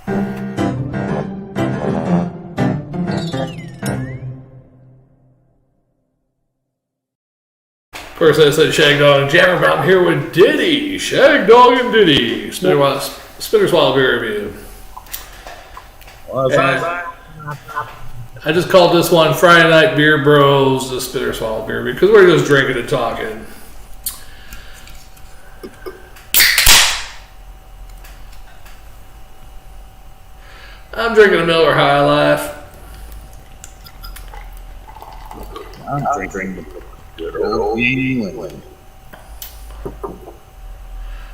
Of course, I said Shagdog and Jammer, but I'm here with Diddy. Shagdog and Diddy. Spinner Swallow Beer Review. I just called this one Friday Night Beer Bros, the Spinner Swallow Beer Review, because we're just drinking and talking. I'm drinking a Miller High Life. I'm drinking good old England.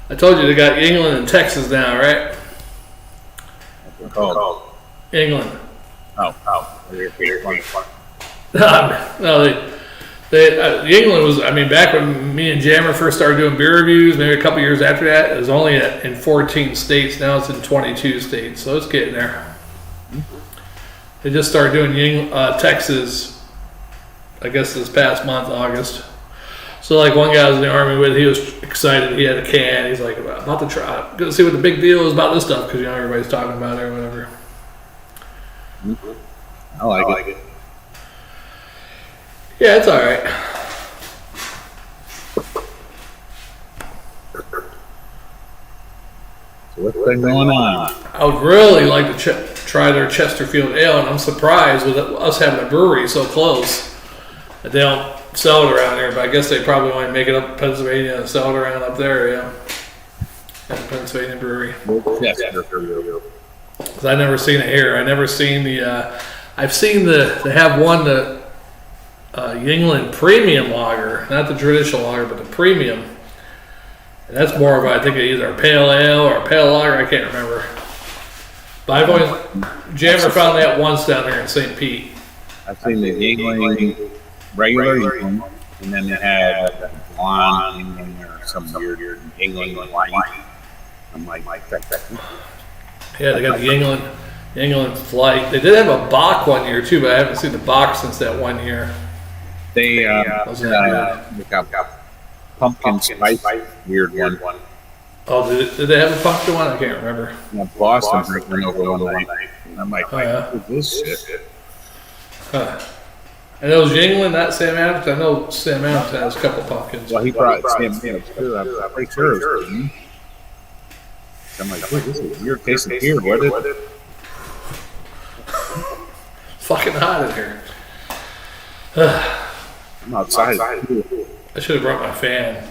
I told you they got England and Texas now, right? What's it called? England. Oh. No, England was, I mean, back when me and Jammer first started doing beer reviews, maybe a couple years after that, it was only in 14 states. Now it's in 22 states, so it's getting there. They just started doing Texas, I guess this past month, August. So like one guy I was in the army with, he was excited. He had a can. He's like, about to try. Gonna see what the big deal is about this stuff because everybody's talking about it or whatever. I like it. Yeah, it's all right. So what's been going on? I would really like to try their Chesterfield Ale, and I'm surprised with us having a brewery so close that they don't sell it around here. But I guess they probably want to make it up in Pennsylvania and sell it around up there, yeah. At the Pennsylvania brewery. Because I've never seen it here. I've never seen the. I've seen they have one the Yingling Premium Lager, not the traditional lager, but the premium. And that's more of I think either a pale ale or a pale lager. I can't remember. But I've always Jammer found that once down there in St. Pete. I've seen the Yingling regular Yingling, and then they had blonde Yingling or some weird Yingling white. I'm like that. Yeah, they got the Yingling Flight. They did have a Bach one year too, but I haven't seen the Bach since that 1 year. They got pumpkin spice weird one. Oh, did they have a pumpkin one? I can't remember. Boston drinking over one night. And I'm like, what is this shit? Huh. And those Yingling, not Sam Adams. I know Sam Adams has a couple pumpkins. Well, he brought Sam Adams too. I'm pretty sure it was him. I'm like, this is a weird case of beer. What is it? Fucking hot in here. I'm outside. I should have brought my fan.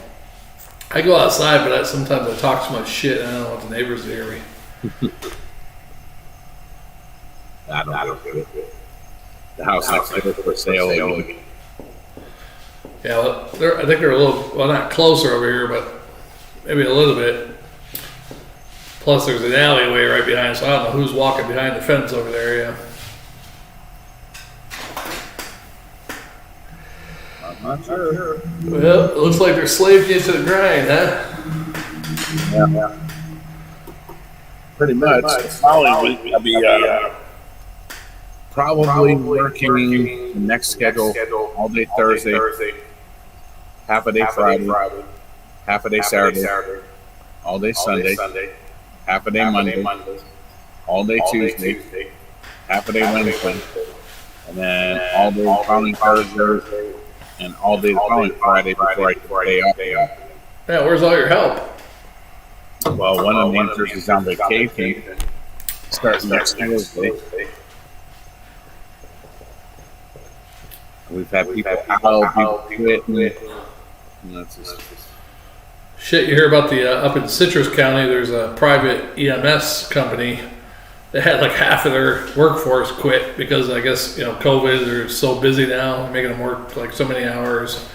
I go outside, but sometimes I talk so much shit and I don't want the neighbors to hear me. I don't get it. The house next door for sale. Yeah, well, I think they're a little, well, not closer over here, but maybe a little bit. Plus, there's an alleyway right behind, so I don't know who's walking behind the fence over there, yeah. I'm not sure. Well, it looks like they're slaving you to the grind, huh? Yeah. Pretty much. Probably I'll be probably working the next schedule all day Thursday, half a day Friday, half a day Saturday, all day Sunday, half a day Monday, all day Tuesday, half a day Wednesday, and then all day the following Thursday, and all day the following Friday before I get the day off. Yeah, where's all your help? Well, one of the managers is on vacation, starting next Thursday. We've had people out, people quit. Shit, you hear about the up in Citrus County, there's a private EMS company that had like half of their workforce quit because I guess, COVID, they're so busy now, making them work like so many hours.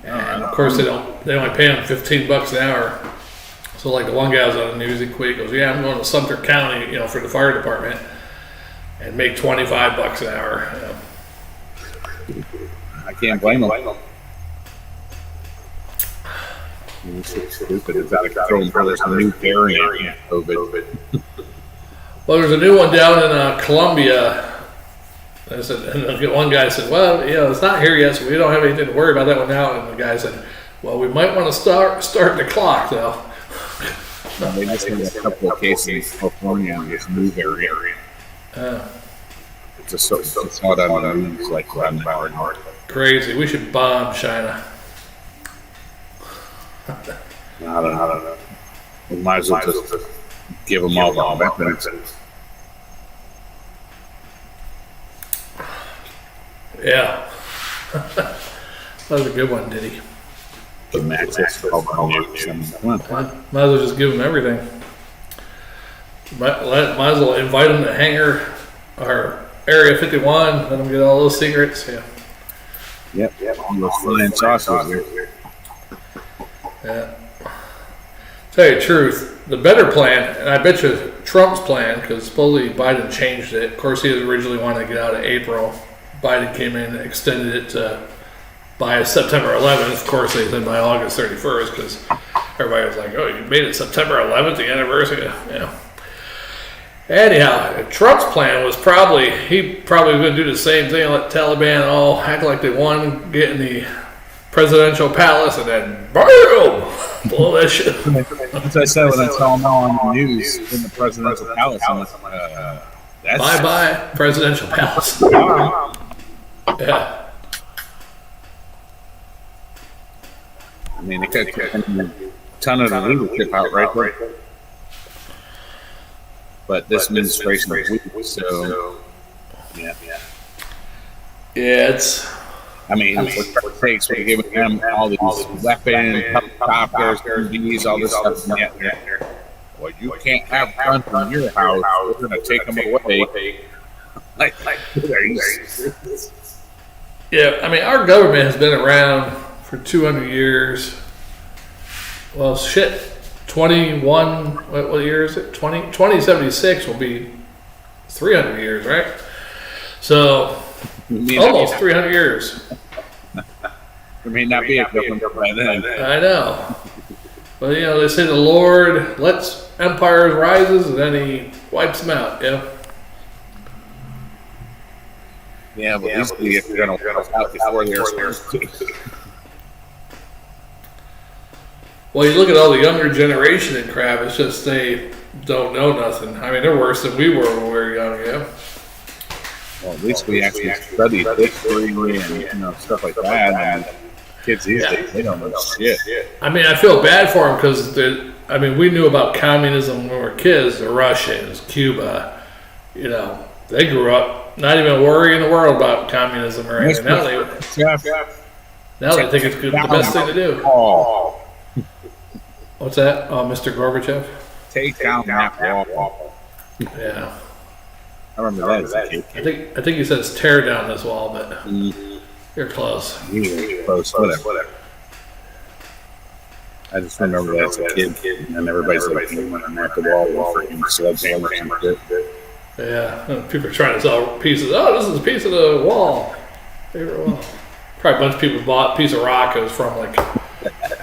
And of course they only pay them $15 an hour. So like the one guy was on the news, he quit, he goes, yeah, I'm going to Sumter County, for the fire department and make $25 an hour. I can't blame them. It's so stupid. It's out of control. There's a new variant of COVID. Well, there's a new one down in Columbia. I said, and one guy said, well, it's not here yet, so we don't have anything to worry about that one now. And the guy said, well, we might want to start the clock, though. They just had a couple of cases in California in this new area. It's just so it's not on the news like around hard. Crazy. We should bomb China. I don't know. We might as well just give them all the weapons. Yeah. That was a good one, Diddy. Give them access to all the nukes. Might as well just give them everything. Might as well invite them to Hangar or Area 51. Let them get all those secrets. Yeah. Yep. All those flying saucers. Yeah. Tell you the truth, the better plan, and I bet you Trump's plan, because supposedly Biden changed it. Of course, he originally wanted to get out of April. Biden came in and extended it to by September 11th. Of course, they said by August 31st, because everybody was like, "Oh, you made it September 11th, the anniversary." Yeah. Anyhow, Trump's plan was he probably was going to do the same thing, let Taliban all act like they won, get in the presidential palace, and then boom, blow that shit. As I said when I saw them all on the news in the presidential palace, I'm like, bye presidential palace. Yeah. I mean, they could take a ton of the leadership out right there. But this administration is weak, so yeah. Yeah, it's. I mean, for sakes, we're giving them all these weapons, helicopters, RVs, all this stuff. Yeah. Well, you can't have guns in your house. We're going to take them away. Yeah, I mean, our government has been around for 200 years. Well, shit, 21, what year is it? 2076 will be 300 years, right? So, almost 300 years. There may not be a government by then. I know. But, they say the Lord lets empires rises and then he wipes them out, yeah? Yeah, but at least if you're going to wipe out before they're supposed to. Well, you look at all the younger generation and crap, it's just they don't know nothing. I mean, they're worse than we were when we were young, yeah? Well, at least we actually studied history and stuff like that. And kids these days, they don't know shit. I mean, I feel bad for them because we knew about communism when we were kids. The Russians, Cuba, they grew up not even worrying in the world about communism or anything. Now they think it's the best thing to do. What's that? Oh, Mr. Gorbachev? Take down that wall. Yeah. I remember that as a kid. I think he says tear down this wall, but you're close. You're close, whatever. I just remember that as a kid, and everybody's like, you went at the wall with freaking sledgehammers and shit. Yeah, people are trying to sell pieces. Oh, this is a piece of the wall. Favorite wall. Probably a bunch of people bought a piece of rock. It was from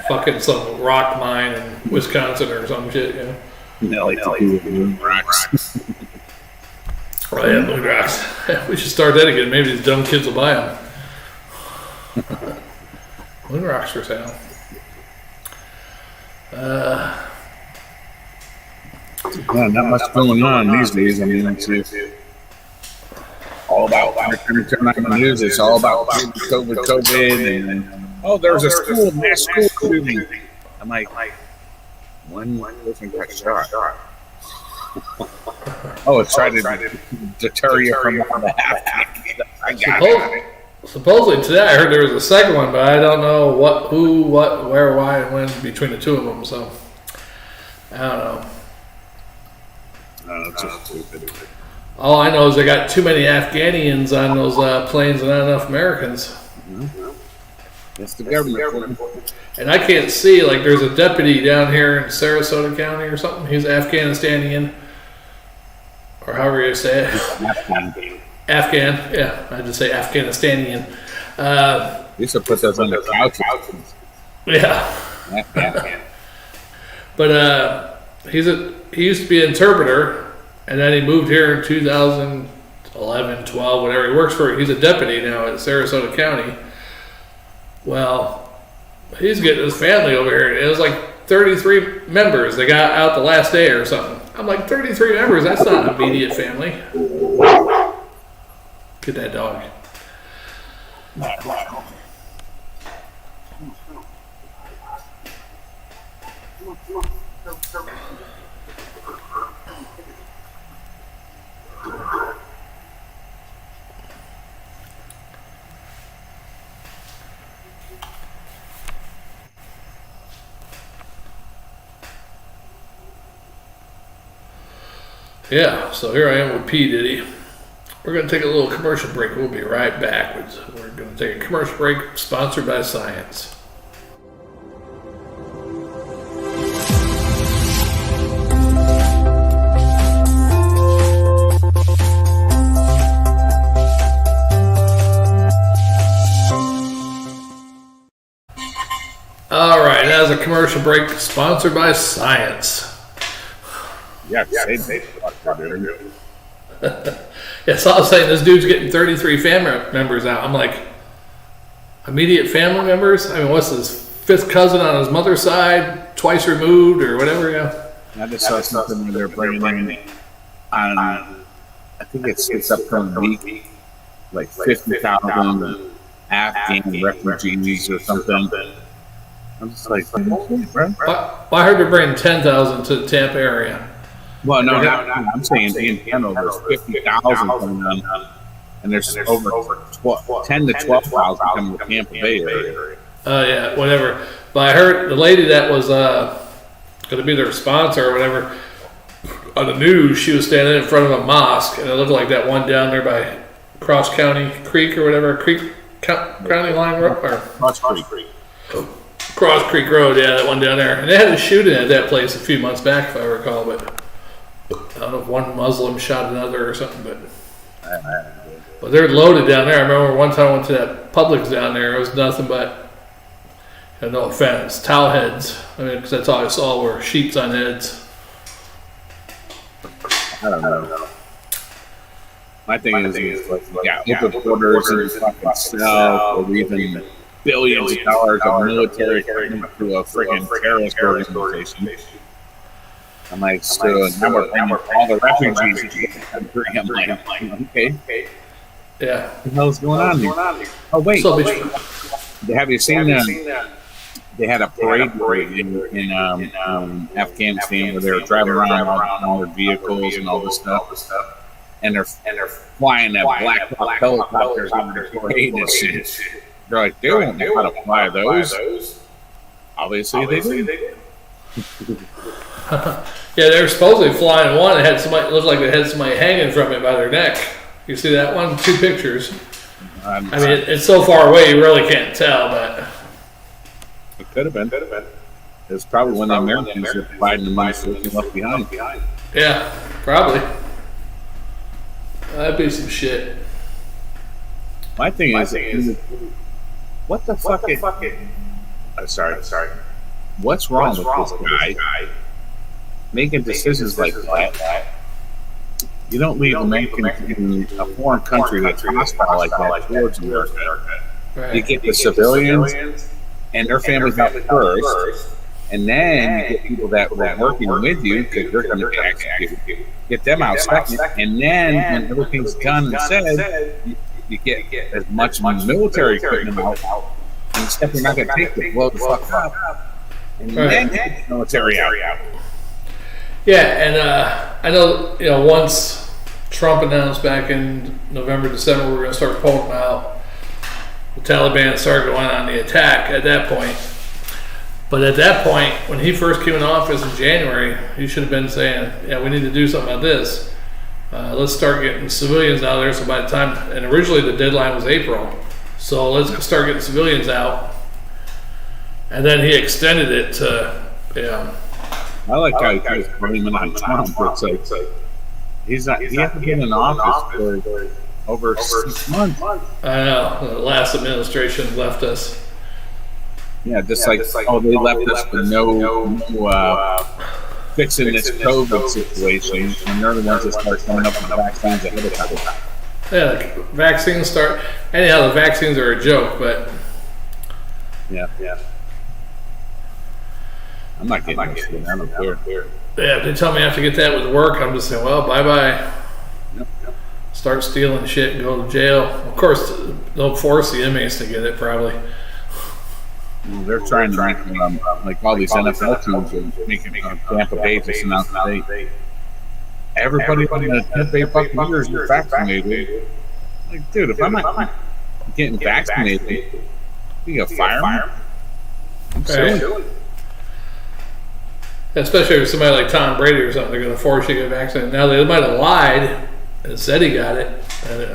fucking some rock mine in Wisconsin or some shit, Like the moon rocks. Right, yeah, moon rocks. We should start that again. Maybe these dumb kids will buy them. Moon rocks for sale. Not much going on these days. I mean, it's all about turn on the news. It's all about COVID, and there's a mass school shooting. I'm like, when person got shot? It's trying to deter you from the half. I got it. Supposedly today I heard there was a second one, but I don't know what, who, what, where, why, and when between the two of them. So I don't know. It's just stupid. All I know is they got too many Afghanians on those planes and not enough Americans. That's the government. And I can't see, there's a deputy down here in Sarasota County or something. He's Afghanistanian, or however you say it. Afghan, yeah. I just say Afghanistanian. You should put those on the couch. Yeah. But he used to be an interpreter, and then he moved here in 2011, 12, whatever. He's a deputy now at Sarasota County. Well, he's getting his family over here. It was like 33 members they got out the last day or something. I'm like, 33 members? That's not an immediate family. Get that dog. Yeah, so here I am with P. Diddy. We're going to take a little commercial break. We'll be right back. We're going to take a commercial break sponsored by Science. All right, that was a commercial break sponsored by Science. Yeah, Yeah, so I was saying this dude's getting 33 family members out. I'm like, immediate family members? I mean, what's his fifth cousin on his mother's side, twice removed or whatever? Yeah. I just saw something where they're bringing in on, I think it's up from the week, like 50,000 Afghan refugees or something. I'm just like, well, I heard they're bringing 10,000 to the Tampa area. Well, no, I'm saying in general, there's 50,000 coming on, and there's over 10 to 12,000 coming to Tampa Bay area. Yeah, whatever. But I heard the lady that was going to be their sponsor or whatever, on the news, she was standing in front of a mosque, and it looked like that one down there by Cross County Creek or whatever, County Line Road, or Cross Creek Road, yeah, that one down there. And they had a shooting at that place a few months back, if I recall, but I don't know if one Muslim shot another or something, but they're loaded down there. I remember one time I went to that Publix down there. It was nothing but, no offense, towel heads. I mean, because that's all I saw were sheets on heads. I don't know. My thing is like, open borders and fucking sell, or even billions of dollars of military equipment to a friggin' terrorist organization. I'm like, so now we're paying all the refugees in the country. I'm like, okay. Yeah. What the hell's going on here? Oh, wait. So have you seen they had a parade in Afghanistan where they were driving around all their vehicles and all this stuff. And they're flying that Black Hawk helicopters over the parade and shit. They're like, they don't know how to fly those. Obviously they do. Yeah, they were supposedly flying one that had somebody, looked like they had somebody hanging from it by their neck. You see that one? 2 pictures. I mean, it's so far away you really can't tell, but it could have been. It's probably one of the Americans that Biden administration left behind. Yeah, probably. That'd be some shit. My thing is, what the fuck is? Sorry. What's wrong with this guy making decisions like that? You don't leave Americans in a foreign country that's hostile like that towards America. Right. You get the civilians and their families out first, and then you get people that were working with you because they're going to be executed. Get them out second, and then when everything's done and said, you get as much military equipment out, and stuff you're not going to take to blow the fuck up. And then get the military out. Yeah, and I know, once Trump announced back in November, December, we were going to start pulling them out, the Taliban started going on the attack at that point. But at that point, when he first came in office in January, he should have been saying, yeah, we need to do something about this. Let's start getting civilians out there. So by the time, and originally the deadline was April. So let's start getting civilians out. And then he extended it to, I like how he was blaming on Trump. It's like, he hasn't been in office for over 6 months. I know, the last administration left us. Yeah, just like they left us for no fixing this COVID situation, and they're the ones that start coming up with vaccines ahead of time. Yeah, vaccines start. Anyhow, the vaccines are a joke, but yeah. I'm not getting that shit. I don't care. Yeah, if they tell me I have to get that with work, I'm just saying, well, bye-bye. Start stealing shit and go to jail. Of course, they'll force the inmates to get it, probably. Well, they're trying to make like all these NFL teams are making Tampa Bay just announced today. Everybody in the Tampa Bay Buccaneers is vaccinated. Like, dude, if I'm not getting vaccinated, you gonna fire me? I'm silly. Especially if somebody like Tom Brady or something, they're going to force you to get vaccinated. Now, they might have lied and said he got it.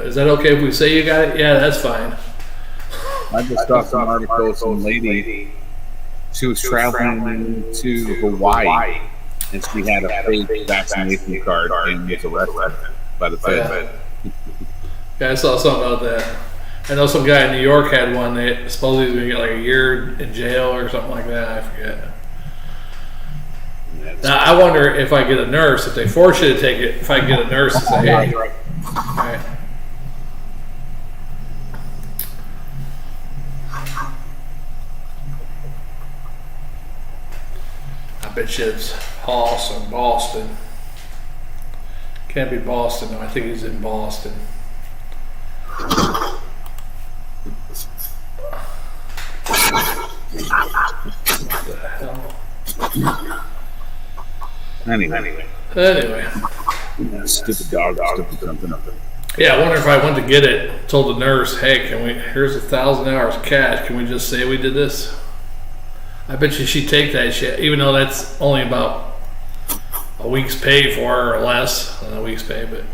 Is that okay if we say you got it? Yeah, that's fine. I just saw some article, some lady, she was traveling to Hawaii, and she had a fake vaccination card and was arrested by the Fed. Yeah, I saw something about that. I know some guy in New York had one. They supposedly was going to get like a year in jail or something like that. I forget. Now, I wonder if I get a nurse, if they force you to take it, if I get a nurse and say, hey, right. I bet you it's Hoss or Boston. Can't be Boston, though. I think he's in Boston. What the hell? Anyway. Yeah, stupid dog, stupid something. Yeah, I wonder if I went to get it, told the nurse, hey, here's $1,000 cash, can we just say we did this? I bet you she'd take that shit, even though that's only about a week's pay for her or less than a week's pay, but.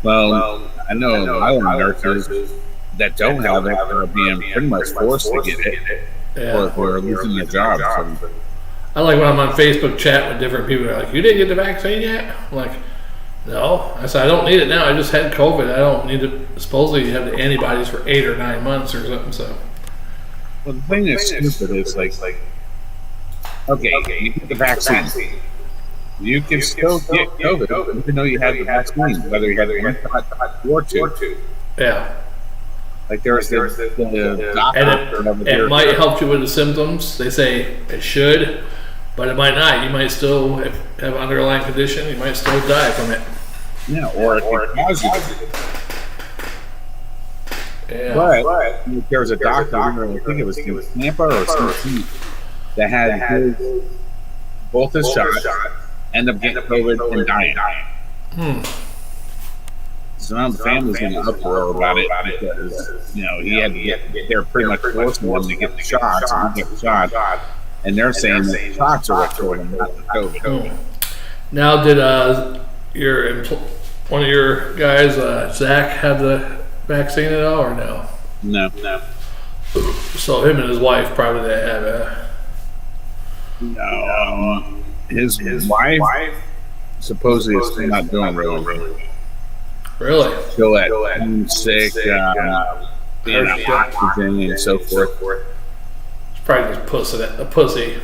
Well, I know my own nurses that don't have it are being pretty much forced to get it, or losing their jobs. So. I like when I'm on Facebook chat with different people. They're like, you didn't get the vaccine yet? I'm like, no. I said, I don't need it now. I just had COVID. I don't need it. Supposedly you have the antibodies for 8 or 9 months or something. So. Well, the thing that's stupid is like, okay, you get the vaccine. You can still get COVID even though you had the vaccine, whether you had one shot or two. Yeah. Like there's the doctor and it might help you with the symptoms. They say it should. But it might not. You might still have an underlying condition. You might still die from it. Yeah, or it cause you. Yeah. But there was a doctor, I think it was in Tampa or something, that had both his shots, end up getting COVID and dying. So now the family's in an uproar about it because, he had to get, they're pretty much forcing him to get the shots, and he get the shots. And they're saying that the shots are what killed him, not the COVID. Now, did one of your guys, Zach, have the vaccine at all, or no? No. So him and his wife probably didn't have it. No. His wife supposedly is still not doing really. Really? Still at home sick, being on oxygen and so forth. Probably just a pussy.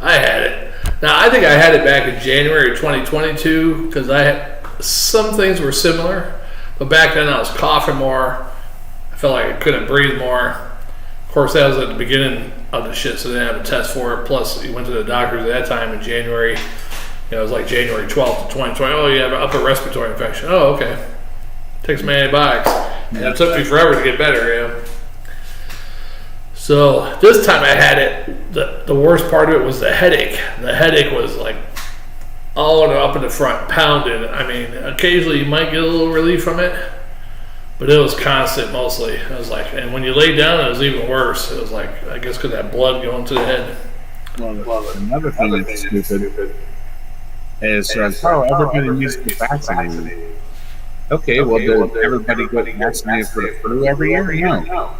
I had it. Now, I think I had it back in January of 2022 because some things were similar, but back then I was coughing more. I felt like I couldn't breathe more. Of course, that was at the beginning of the shit, so they didn't have a test for it. Plus, you went to the doctors at that time in January. It was like January 12th of 2020. Oh, you have an upper respiratory infection. Oh, okay. Take some antibiotics. And it took me forever to get better, So this time I had it. The worst part of it was the headache. The headache was like all up in the front, pounding. I mean, occasionally you might get a little relief from it, but it was constant mostly. It was like, and when you lay down, it was even worse. It was like, I guess because that blood going to the head. Well, another thing that's stupid is everybody needs to get vaccinated. Okay, well, does everybody get vaccinated for the flu every year? No.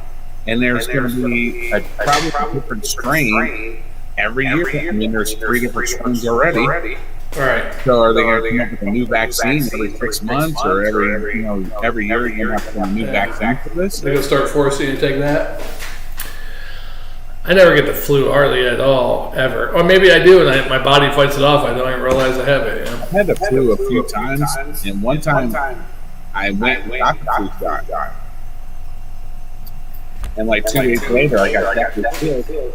And there's going to be probably a different strain every year. I mean, there's 3 different strains already. All right. So are they going to come up with a new vaccine every 6 months, or every year you're going to have to have a new vaccine for this? They're going to start forcing you to take that. I never get the flu hardly at all, ever. Or maybe I do, and my body fights it off. I don't even realize I have it. I've had the flu a few times, and one time I went and got the flu shot. And like 2 days later, I got that flu.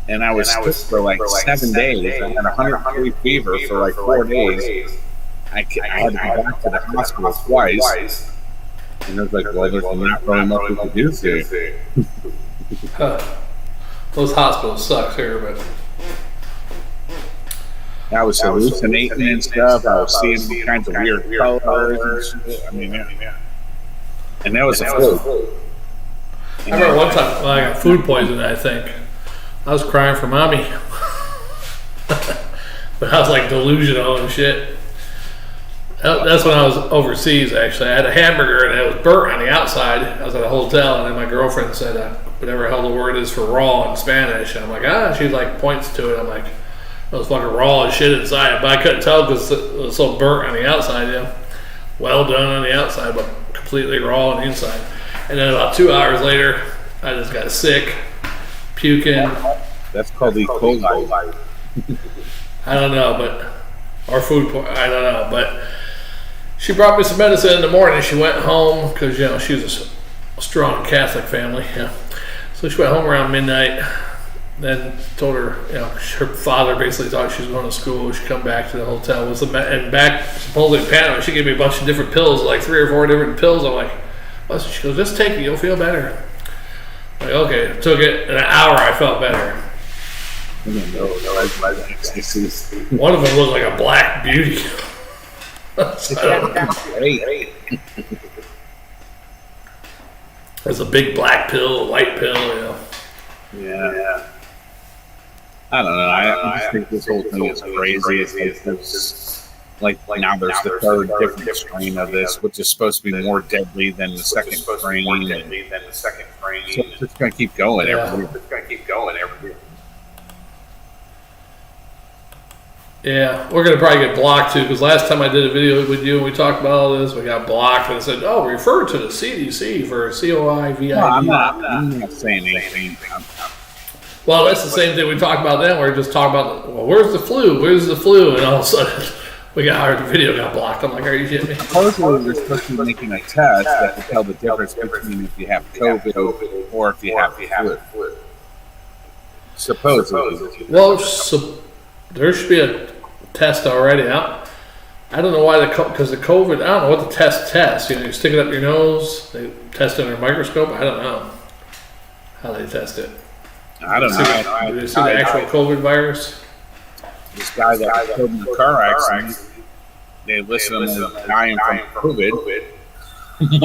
and I was sick for like 7 days. I had 103 fever for like 4 days. I had to go back to the hospital twice. And it was like, well, there's not really much we could do for you. Those hospitals suck here, but I was hallucinating and stuff. I was seeing all kinds of weird colors and shit. I mean, yeah. And that was a flu. I remember one time when I got food poisoning, I think. I was crying for mommy. But I was like delusional and shit. That's when I was overseas, actually. I had a hamburger and it was burnt on the outside. I was at a hotel, and then my girlfriend said, whatever the hell the word is for raw in Spanish. And I'm like, she like points to it. I'm like, it was fucking raw as shit inside. But I couldn't tell because it was so burnt on the outside, Well done on the outside, but completely raw on the inside. And then about 2 hours later, I just got sick, puking. That's called E. coli. I don't know, or I don't know, but she brought me some medicine in the morning. She went home because, she was a strong Catholic family. So she went home around midnight, then told her, her father basically thought she was going to school. She'd come back to the hotel and back supposedly in Panama. She gave me a bunch of different pills, like 3 or 4 different pills. I'm like, well, she goes, just take it, you'll feel better. I'm like, okay, took it. In an hour, I felt better. One of them looked like a black beauty. There's a big black pill, a white pill, Yeah. I don't know. I just think this whole thing is crazy. It's like now there's the third different strain of this, which is supposed to be more deadly than the second strain. So it's just going to keep going every year. Yeah, we're going to probably get blocked too, because last time I did a video with you and we talked about all this, we got blocked and it said, refer to the CDC for COIVID. No, I'm not saying anything. Well, that's the same thing we talked about then. We're just talking about, where's the flu? And all of a sudden, our video got blocked. I'm like, are you kidding me? Supposedly, they're supposed to be making a test that will tell the difference between if you have COVID or if you have flu. Supposedly. Well, there should be a test already out. I don't know why because the COVID, I don't know what the test. You stick it up your nose, they test it under a microscope. I don't know how they test it. I don't know. Did you see the actual COVID virus? This guy that was killed in the car accident, they listed him as dying from COVID. He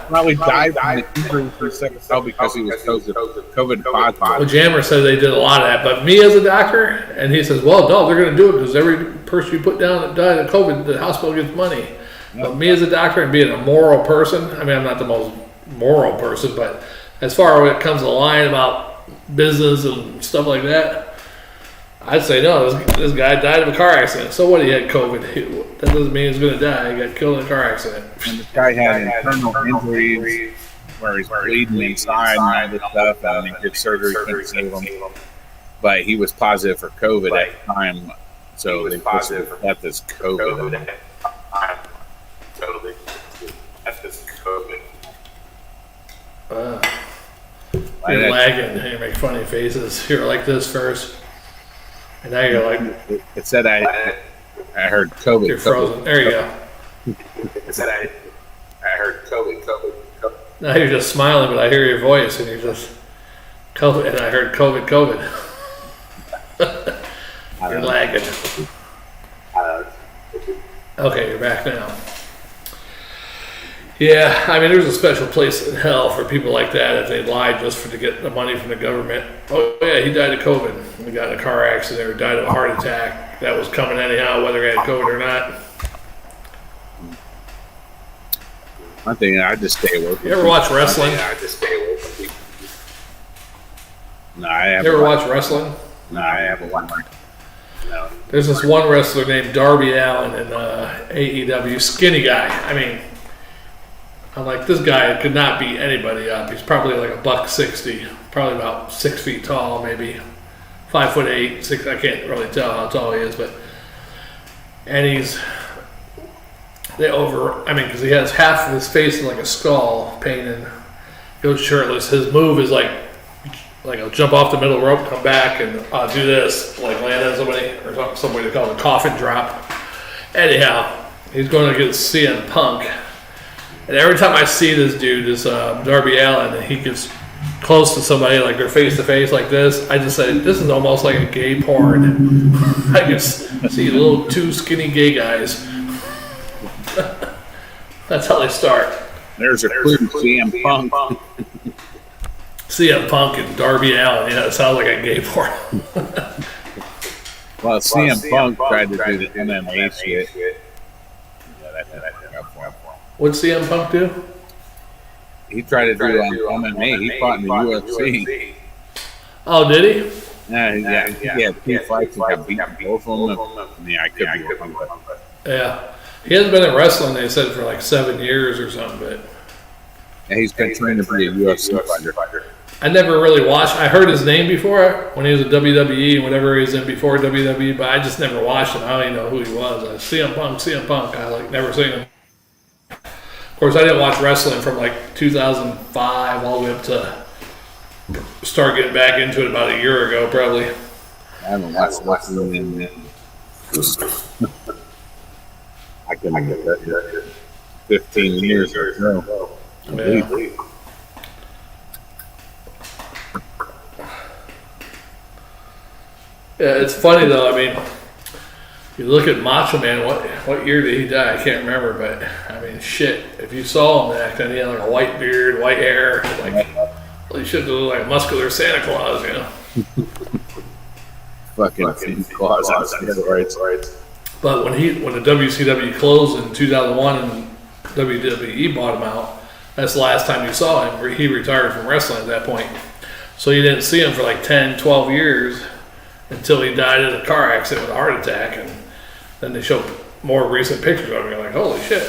probably died from the injury for a second cell because he was COVID positive. Well, Jammer said they did a lot of that, but me as a doctor, and he says, well, no, they're going to do it because every person you put down that died of COVID, the hospital gets money. Yep. But me as a doctor and being a moral person, I mean, I'm not the most moral person, but as far as it comes to lying about business and stuff like that, I'd say no. This guy died of a car accident. So what? He had COVID. That doesn't mean he's going to die. He got killed in a car accident. And this guy had internal injuries where he's bleeding inside and all this stuff, and he did surgery, couldn't save him. But he was positive for COVID at the time, so they positive for that this COVID. You're lagging. You make funny faces. You're like this first. And now you're like, it said I heard COVID. You're frozen. There you go. It said I heard COVID. Now you're just smiling, but I hear your voice, and you're just COVID. And I heard COVID. You're lagging. Okay, you're back now. Yeah, I mean, there's a special place in hell for people like that if they lied just to get the money from the government. Oh, yeah, he died of COVID. He got in a car accident or died of a heart attack. That was coming anyhow, whether he had COVID or not. One thing, I just stay away from. You ever watch wrestling? No, I haven't. You ever watch wrestling? No, I haven't watched. No. There's this one wrestler named Darby Allin in AEW, skinny guy. I mean, I'm like, this guy could not beat anybody up. He's probably like $160, probably about 6 feet tall, maybe 5'8", 6. I can't really tell how tall he is, but because he has half of his face like a skull painted, goes shirtless. His move is like like he'll jump off the middle rope, come back, and do this, like land on somebody, or somebody they call it a coffin drop. Anyhow, he's going against CM Punk. And every time I see this dude, this Darby Allin, and he gets close to somebody, like they're face to face like this, I just say, this is almost like a gay porn. I can see little two skinny gay guys. That's how they start. There's a clue, CM Punk. CM Punk and Darby Allin, yeah, it sounds like a gay porn. Well, CM Punk tried to do the MMA shit. Yeah, that got for him. What'd CM Punk do? He tried to do MMA. He fought in the UFC. Oh, did he? Yeah, he had 2 fights and got beat both of them. Yeah, I could be wrong, but Yeah. He hasn't been in wrestling, they said, for like 7 years or something, but yeah, he's been trying to be a UFC fighter. I never really watched. I heard his name before when he was at WWE and whatever he was in before WWE, but I just never watched him. I don't even know who he was. CM Punk. I like never seen him. Of course, I didn't watch wrestling from like 2005 all the way up to start getting back into it about a year ago, probably. I haven't watched wrestling in I couldn't get that 15 years or so. Yeah. Yeah, it's funny though. I mean, you look at Macho Man. What year did he die? I can't remember, but I mean, shit. If you saw him back then, he had like a white beard, white hair. Like he should look like a muscular Santa Claus, you know. Fucking Santa Claus on steroids. But when the WCW closed in 2001 and WWE bought him out, that's the last time you saw him. He retired from wrestling at that point. So you didn't see him for like 10, 12 years until he died in a car accident with a heart attack. And then they showed more recent pictures of him. You're like, holy shit.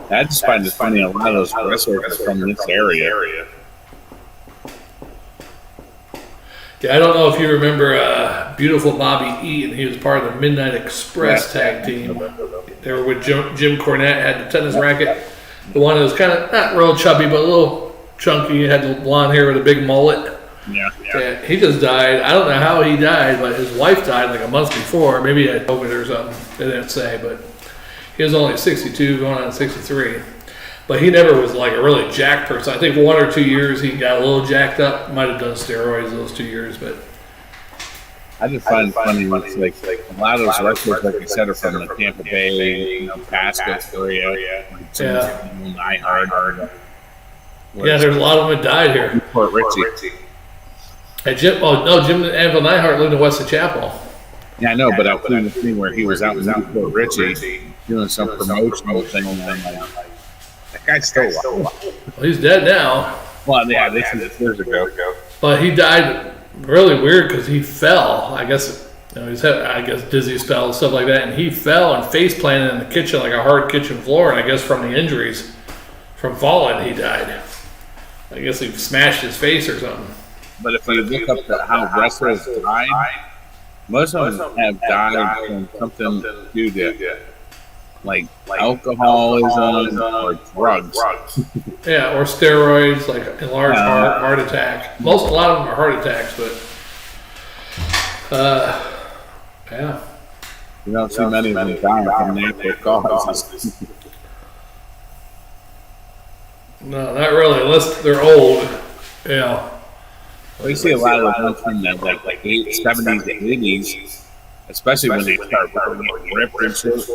I just find it funny, a lot of those wrestlers are from this area. Yeah, I don't know if you remember Beautiful Bobby Eaton. He was part of the Midnight Express tag team. They were with Jim Cornette, had the tennis racket. The one that was kind of not real chubby, but a little chunky. He had the blonde hair with a big mullet. Yeah. He just died. I don't know how he died, but his wife died like a month before. Maybe he had COVID or something. They didn't say, but he was only 62, going on 63. But he never was like a really jacked person. I think 1 or 2 years he got a little jacked up. Might have done steroids those 2 years, but I just find it funny. It's like a lot of those wrestlers, like you said, are from the Tampa Bay, Pasco area. Yeah, there's a lot of them that died here. Fort Ritchie. And Jim Anvil Neidhart lived in Wesley Chapel. Yeah, I know, but I was doing the thing where he was out in Fort Ritchie doing some promotional thing, and I'm like, that guy's still alive. Well, he's dead now. Well, yeah, this is years ago. But he died really weird because he fell. I guess he's had dizzy spell and stuff like that, and he fell and face planted in the kitchen like a hard kitchen floor. And I guess from the injuries from falling, he died. I guess he smashed his face or something. But if you look up how wrestlers died, most of them have died from something due to like alcoholism or drugs. Yeah, or steroids, like enlarged heart attack. A lot of them are heart attacks, but yeah. You don't see many of them dying from natural causes. No, not really, unless they're old. Yeah. We see a lot of them from the like 70s to 80s, especially when they start getting ripped and shit.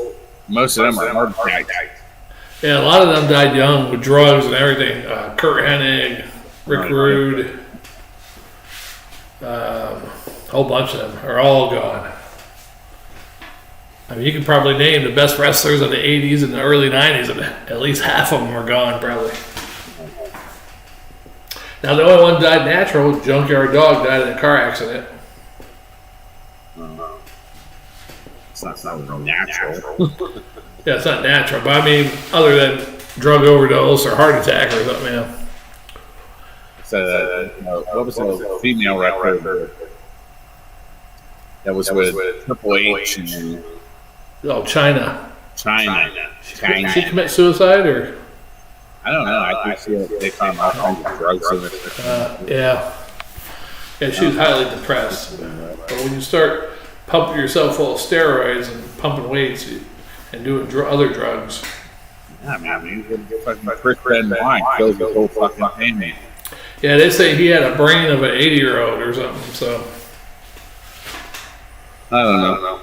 Most of them are heart attacks. Yeah, a lot of them died young with drugs and everything. Kurt Hennig, Rick Rude, a whole bunch of them are all gone. I mean, you can probably name the best wrestlers of the 80s and the early 90s, and at least half of them are gone, probably. Now, the only one that died natural, Junkyard Dog, died in a car accident. It's not real natural. Yeah, it's not natural, but I mean, other than drug overdose or heart attack or something, yeah. So, what was the female wrestler that was with Triple H and Oh, China. China. She commit suicide or? I don't know. I just feel like they found all kinds of drugs in it. Yeah. Yeah, she was highly depressed. But when you start pumping yourself full of steroids and pumping weights and doing other drugs. Yeah, man, fucking Chris Red wine kills the whole fucking family. Yeah, they say he had a brain of an 80-year-old or something, so. I don't know.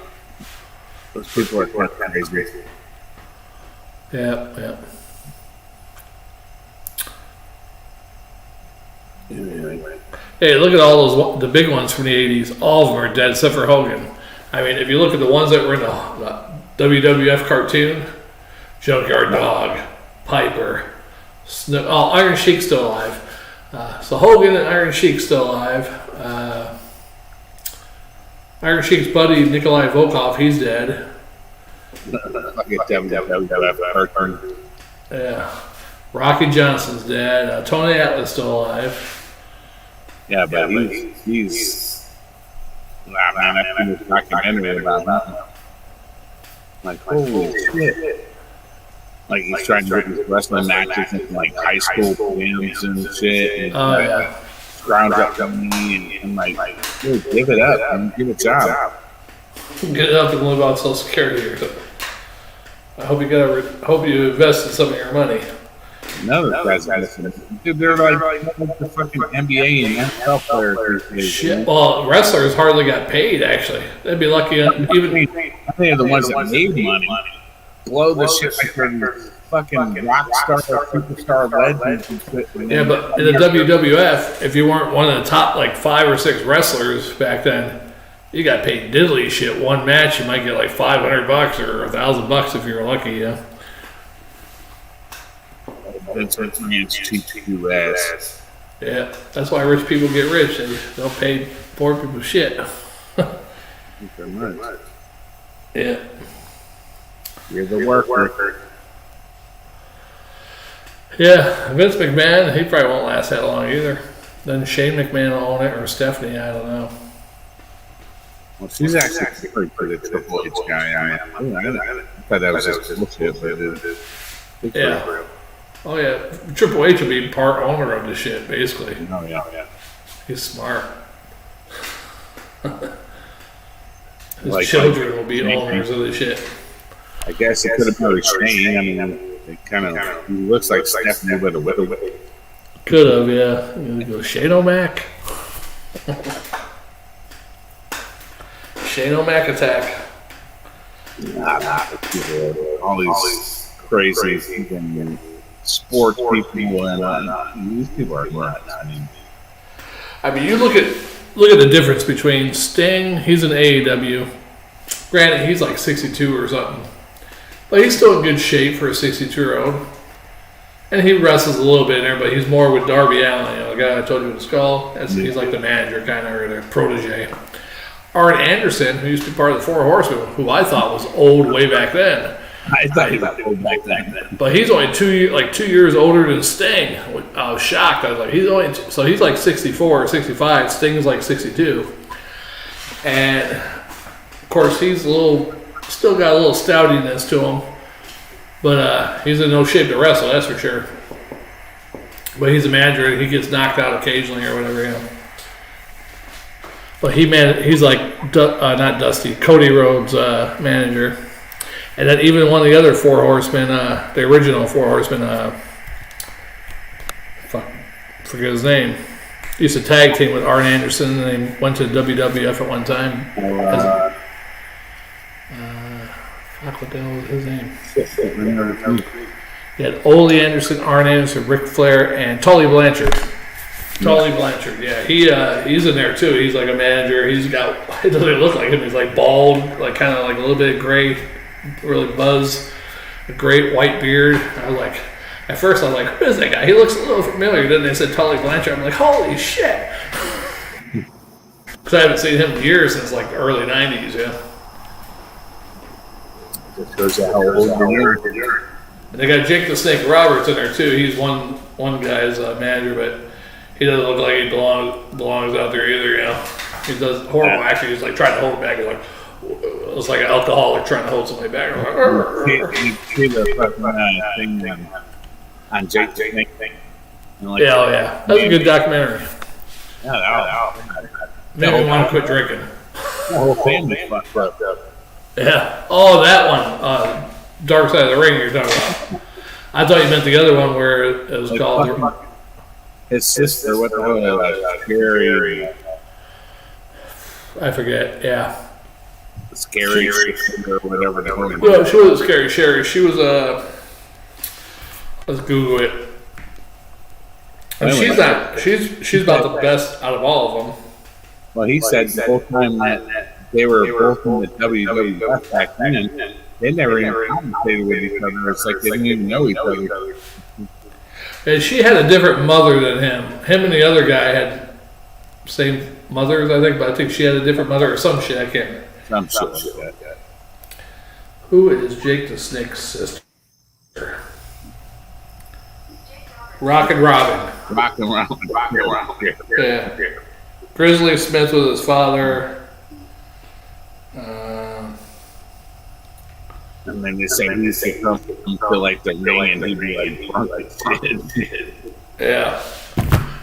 Those people are crazy. Yeah. Hey, look at all the big ones from the 80s. All of them are dead except for Hogan. I mean, if you look at the ones that were in the WWF cartoon, Junkyard Dog, Piper, Iron Sheik's still alive. So Hogan and Iron Sheik still alive. Iron Sheik's buddy, Nikolai Volkov, he's dead. Yeah. Rocky Johnson's dead. Tony Atlas still alive. Yeah, but he's man, I think there's a documentary about that. Like, holy shit. Like, he's trying to get his wrestling matches in, like, high school games and shit. And, ground up to me, and like, dude, give it up and give it a job. Get it up and live on Social Security or something. I hope you invest in some of your money. Another guys, dude, they're like the fucking NBA and NFL players. Shit. Well, wrestlers hardly got paid. Actually, they'd be lucky. Even I think the ones that made money blow the shit like they're fucking rock star, superstar legends and shit. Yeah, but in the WWF, if you weren't one of the top like 5 or 6 wrestlers back then, you got paid diddly shit. One match, you might get like $500 or $1,000 if you're lucky. Yeah. That's what means cheap ass. Yeah, that's why rich people get rich. They don't pay poor people shit. Yeah. You're the worker. Yeah, Vince McMahon, he probably won't last that long either. Then Shane McMahon will own it, or Stephanie, I don't know. Well, she's actually pretty for the Triple H guy. I thought that was just bullshit, but it is. Yeah. Oh yeah, Triple H will be part owner of the shit, basically. Oh yeah. He's smart. His children will be owners of the shit. I guess it could have been Shane. I mean, it kind of he looks like Stephanie with a whip. Could have, yeah. You go Shane O'Mac. Shane O'Mac attack. All these crazy sports people and these people are nuts. I mean, you look at the difference between Sting. He's an AEW. Granted, he's like 62 or something, but he's still in good shape for a 62-year-old. And he wrestles a little bit in there, but he's more with Darby Allin, the guy I told you with the skull. He's like the manager kind of, or the protege. Arn Anderson, who used to be part of the Four Horsemen, who I thought was old way back then. I thought he was old back then. But he's only 2 years older than Sting. I was shocked. I was like, he's like 64 or 65. Sting's like 62. And of course, he's still got a little stoutiness to him. But he's in no shape to wrestle, that's for sure. But he's a manager, and he gets knocked out occasionally or whatever, But he's like, not Dusty, Cody Rhodes' manager. And then even one of the other Four Horsemen, the original Four Horsemen, forget his name. He used to tag team with Arn Anderson, and they went to WWF at one time. What the hell was his name? He had Ole Anderson, Arn Anderson, Ric Flair, and Tully Blanchard. Tully Blanchard, yeah. He's in there too. He's like a manager. He doesn't look like him. He's like bald, like kind of like a little bit of gray, really buzz, a great white beard. I was like, at first I was like, who is that guy? He looks a little familiar. Then they said Tully Blanchard. I'm like, holy shit. Because I haven't seen him in years, since like the early 90s, And they got Jake the Snake Roberts in there too. He's one guy's manager, but he doesn't look like he belongs out there either, He does horrible acting. He's like trying to hold it back. He's like, it's like an alcoholic trying to hold somebody back. on Jake thing. Like, Yeah, oh yeah. That was a good documentary. Yeah, that Made me want to quit drinking. the whole family fucked up. Yeah. Oh, that one. Dark Side of the Ring you're talking about. I thought you meant the other one where it was called... His sister, what the hell, Scary. I forget, yeah. Scary sister or whatever. Well, she wasn't Scary Sherry. She was let's Google it. And she's about the best out of all of them. Well, he said the whole time that they were both in the WWF back then, they never even communicated with each other. It's like they didn't even know each other. And she had a different mother than him. Him and the other guy had same mothers, I think, but I think she had a different mother or some shit. I can't remember. Some shit. Who is Jake the Snake's sister? Rockin' Robin. Rockin' Robin. Yeah. Grizzly Smith was his father. And then they say he used to come to like the ring and he'd be like drunk as shit. Yeah.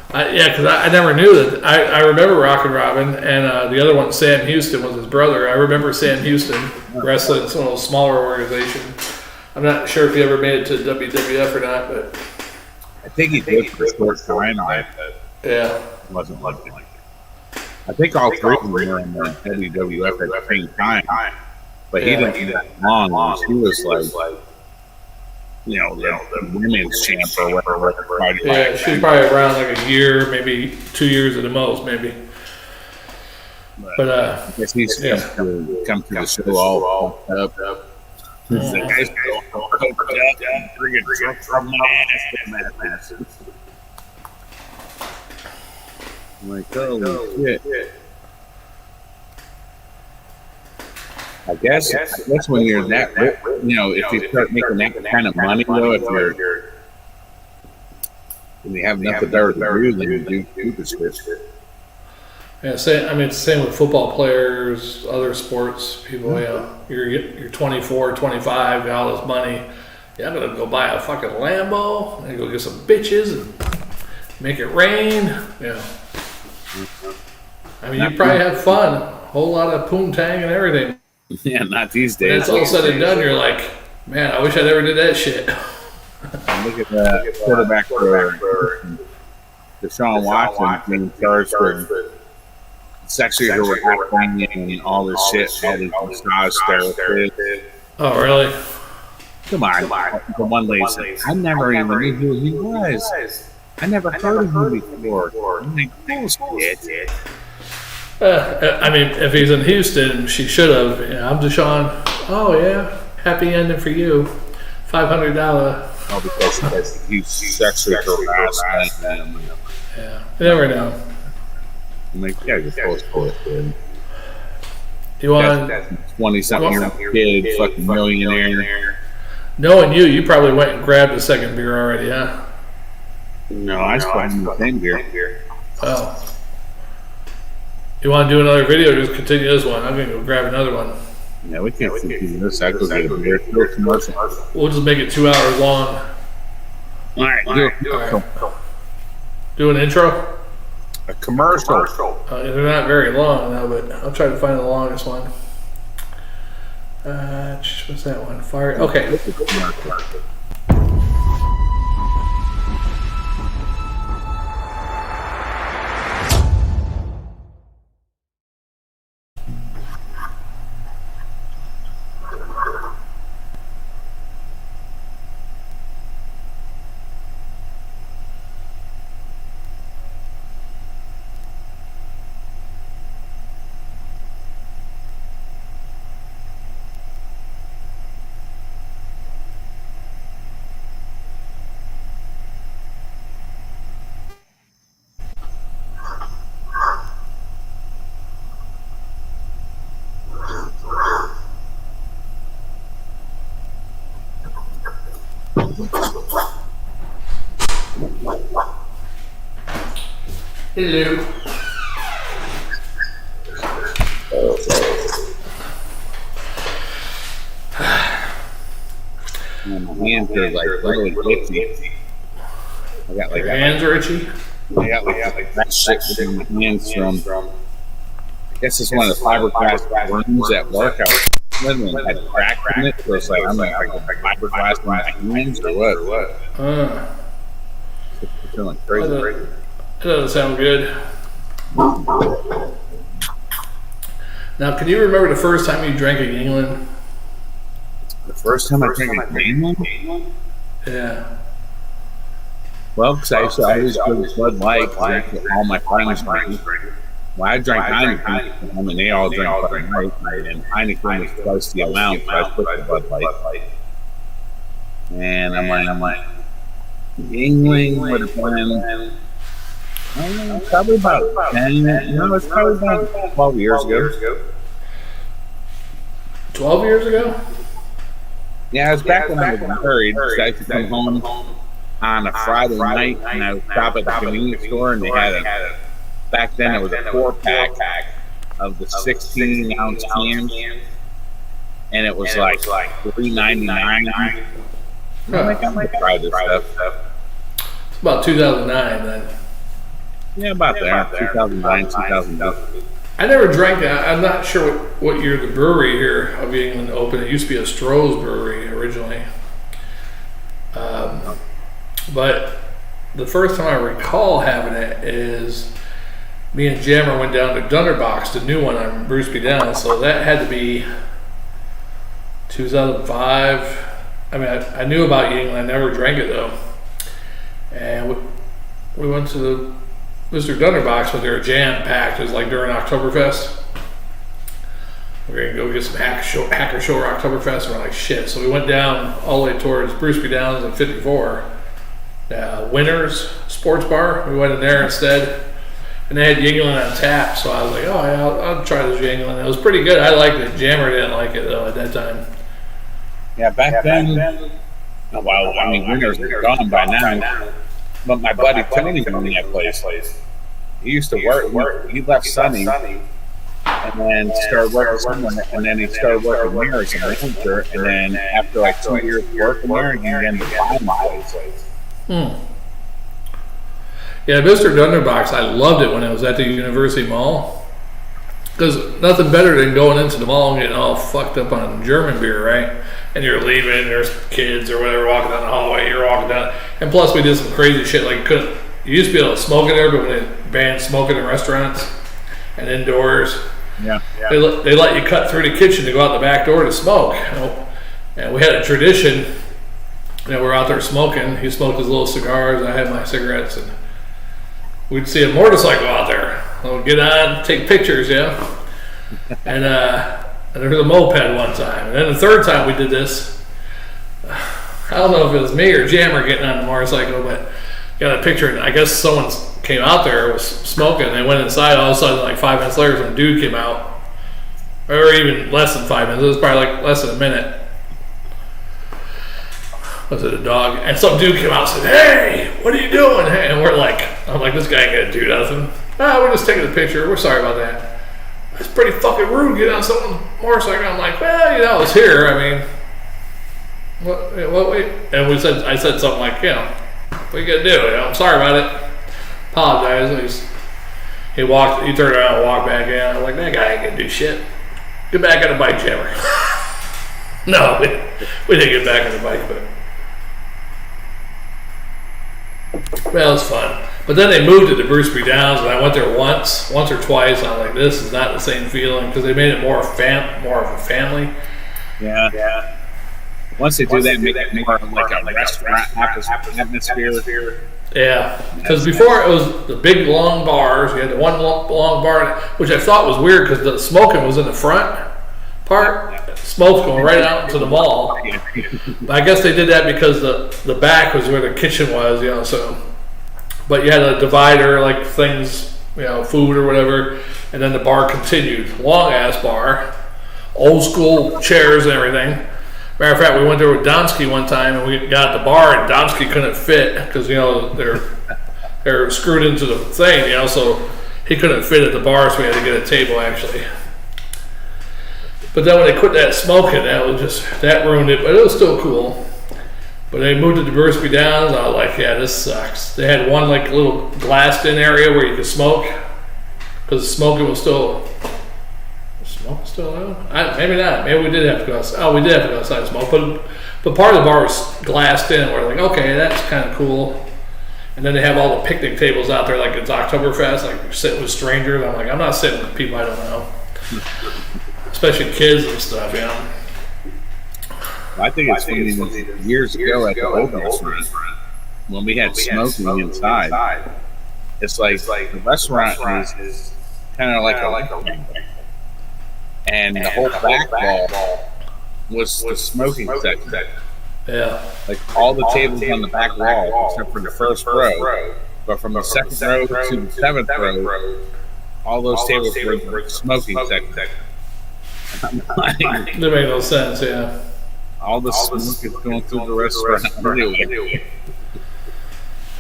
Because I never knew that. I remember Rockin' Robin, and the other one, Sam Houston, was his brother. I remember Sam Houston wrestling in some of those smaller organizations. I'm not sure if he ever made it to WWF or not, but I think he did for a short time. Yeah. It wasn't like that. I think all three of them were in the WWF at the same time. But he didn't do that long. He was like, the women's champ or whatever. Yeah, she's probably around like a year, maybe 2 years at the most, maybe. But I guess he's come to the show all up. He's like, guys, bring it from my ass. I'm like, holy shit. I guess when you're that, if you start making that kind of money, though, if you have nothing better to do, then you do stupid shit. Yeah, it's the same with football players, other sports people. You're 24, 25, got all this money. Yeah, I'm gonna go buy a fucking Lambo and go get some bitches and make it rain. Yeah. You probably have fun, a whole lot of poontang and everything. Yeah, not these days. And it's all said and done. You're like, man, I wish I never did that shit. Look at that quarterback for Deshaun Watson being charged for sexually harassing and all this shit, all these massage therapists. Oh, really? Come on. The one lady said, I never even knew who he was. I never heard of him before. I'm like, bullshit. If he's in Houston, she should have. I'm Deshaun. Oh, yeah. Happy ending for you. $500. Oh, because he's sexually harassing. Yeah. You never know. I'm like, yeah, you're supposed to. You want 20-something kid, fucking millionaire. Knowing you probably went and grabbed a second beer already, huh? No, I was buying the same beer. Oh. You want to do another video or just continue this one? I'm going to go grab another one. Yeah, we can't continue this. I go get a beer. We'll just make it 2 hours long. All right. Do an intro? A commercial. They're not very long now, but I'll try to find the longest one. What's that one? Fire. Okay. Hello. My hands are like really itchy. I got Your hands are itchy? I got like that shit in my hands from. I guess it's one of the fiberglass rooms at work. I was living and had crack in it, so it's like I'm like fiberglass in my hands or what? It's feeling crazy. That doesn't sound good. Now, can you remember the first time you drank in England? The first time I drank in England? Yeah. Well, because I used to always go to Bud Light, drink with all my friends drank. Well, I drank Heineken, and they all drank Bud Light, and Heineken was twice the amount, so I put the Bud Light. And I'm like, England would have been, I don't know, probably about 10, no, it's probably about 12 years ago. 12 years ago? Yeah, it was back when I was married, because I used to come home on a Friday night, and I would stop at the convenience store, and they had back then it was a 4-pack of the 16-ounce cans, and it was like $3.99. I'm like, I might try this stuff. It's about 2009 then. Yeah, about there, 2009, 2010. I never drank that. I'm not sure what year the brewery here of England opened. It used to be a Stroh's brewery originally. But the first time I recall having it is me and Jammer went down to Dunderbox, the new one on Bruce B. Downs. So that had to be 2005. I mean, I knew about England. I never drank it though. And we went to the Mr. Dunderbox when they were jam-packed. It was like during Oktoberfest. We were going to go get some Hacker Shore Oktoberfest. And we're like, shit. So we went down all the way towards Bruce B. Downs in 54. Winners Sports Bar. We went in there instead. And they had Yingling on tap. So I was like, oh, yeah, I'll try this Yingling. It was pretty good. I liked it. Jammer didn't like it, though, at that time. Yeah, back then, oh, well, I mean, Winners are gone by now. But my buddy Tony owned that place. He used to work. He left Sunny, and then started working somewhere, and then he started working there as a manager. And then after like 2 years working there, he ended up buying my place. Yeah, Mr. Dunderbox, I loved it when I was at the University Mall. Because nothing better than going into the mall and getting all fucked up on German beer, right? And you're leaving, there's kids or whatever walking down the hallway, you're walking down. And plus we did some crazy shit, like you used to be able to smoke in there, but when they banned smoking in restaurants and indoors, they let you cut through the kitchen to go out the back door to smoke. And we had a tradition, we're out there smoking. He smoked his little cigars, I had my cigarettes, and we'd see a motorcycle out there. We'd get on, take pictures, and there was a moped one time. And then the third time we did this, I don't know if it was me or Jammer getting on the motorcycle, but got a picture, and I guess someone came out there, was smoking, they went inside. All of a sudden, like 5 minutes later, some dude came out, or even less than 5 minutes, it was probably like less than a minute. Was it a dog? And some dude came out and said, hey, what are you doing? And I'm like, this guy ain't gonna do nothing. We're just taking a picture, we're sorry about that. It's pretty fucking rude getting on someone's motorcycle. I'm like, well, it's here. I mean, what? And I said something like, what are you gonna do? I'm sorry about it. Apologize. He turned around and walked back in. I'm like, that guy ain't gonna do shit. Get back on the bike, Jammer. No, we didn't get back on the bike, but it was fun. But then they moved it to Bruce B. Downs, and I went there once or twice. I'm like, this is not the same feeling, because they made it more of a family. Yeah. Once they do that, make it more like a restaurant atmosphere. Yeah, because before it was the big long bars. You had the one long bar, which I thought was weird because the smoking was in the front part. Smoke's going right out into the mall. But I guess they did that because the back was where the kitchen was, so. But you had a divider, like things, food or whatever, and then the bar continued. Long ass bar, old school chairs and everything. Matter of fact, we went there with Donsky one time, and we got at the bar, and Donsky couldn't fit because they're screwed into the thing, so he couldn't fit at the bar, so we had to get a table actually. But then when they quit that smoking, that ruined it. But it was still cool. But they moved the diversity down, and I was like, yeah, this sucks. They had one like little glassed-in area where you could smoke, because smoking was still. Smoke still out? Maybe not. Maybe we did have to go outside. Oh, we did have to go outside and smoke, but part of the bar was glassed in. We're like, okay, that's kind of cool. And then they have all the picnic tables out there, like it's Oktoberfest, like you're sitting with strangers. I'm like, I'm not sitting with people I don't know, especially kids and stuff, you know. I think it's funny. Years ago at the old restaurant, when we had smoking inside, it's like the restaurant is kind of like a and the whole back wall was the smoking section. Yeah. Like all the tables on the back wall, except for the first row, but from the second row to the seventh row, all those tables were the smoking section. That made no sense, yeah. All the smoke is going through the restaurant anyway.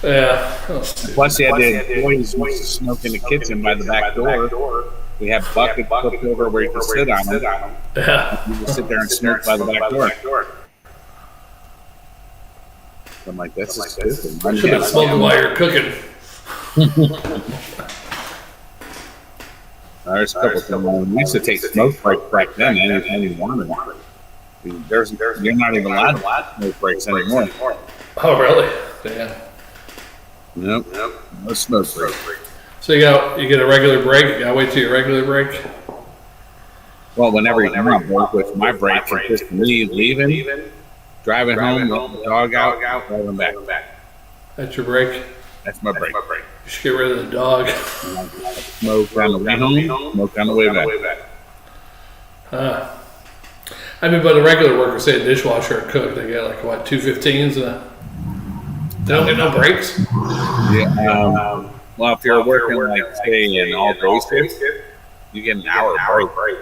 Yeah. Plus, you had the employees used to smoke in the kitchen by the back door. We had buckets flipped over where you could sit on them. Yeah. You could sit there and smoke by the back door. I'm like, that's just stupid. You should have been smoking while you're cooking. There's a couple of them. We used to take smoke breaks back then. Anything you wanted. You're not even allowed to smoke breaks anymore. Oh, really? Yeah. Nope. No smoke break. So you get a regular break. You gotta wait till your regular break. Well, whenever you come on break, which my break consists of me leaving, driving home, letting the dog out, driving back. That's your break. That's my break. You should get rid of the dog. Smoke on the way home, smoke on the way back. I mean, but a regular worker, say a dishwasher or cook, they get like what, 2:15s? They don't get no breaks. Yeah. Well, if you're working like say an all-day shift, you get an hour break.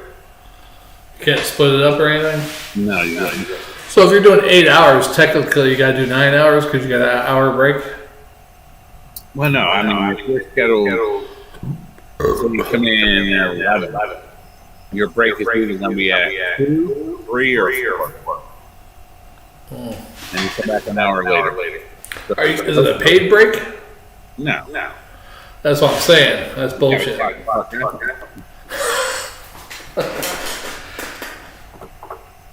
You can't split it up or anything. No, you don't. So if you're doing 8 hours, technically you gotta do 9 hours because you got an hour break. Well, no, I mean if your schedule, so you come in at 11. Your break is usually going to be at 2, 3, or 4. And you come back an hour later. Is it a paid break? No. That's what I'm saying. That's bullshit.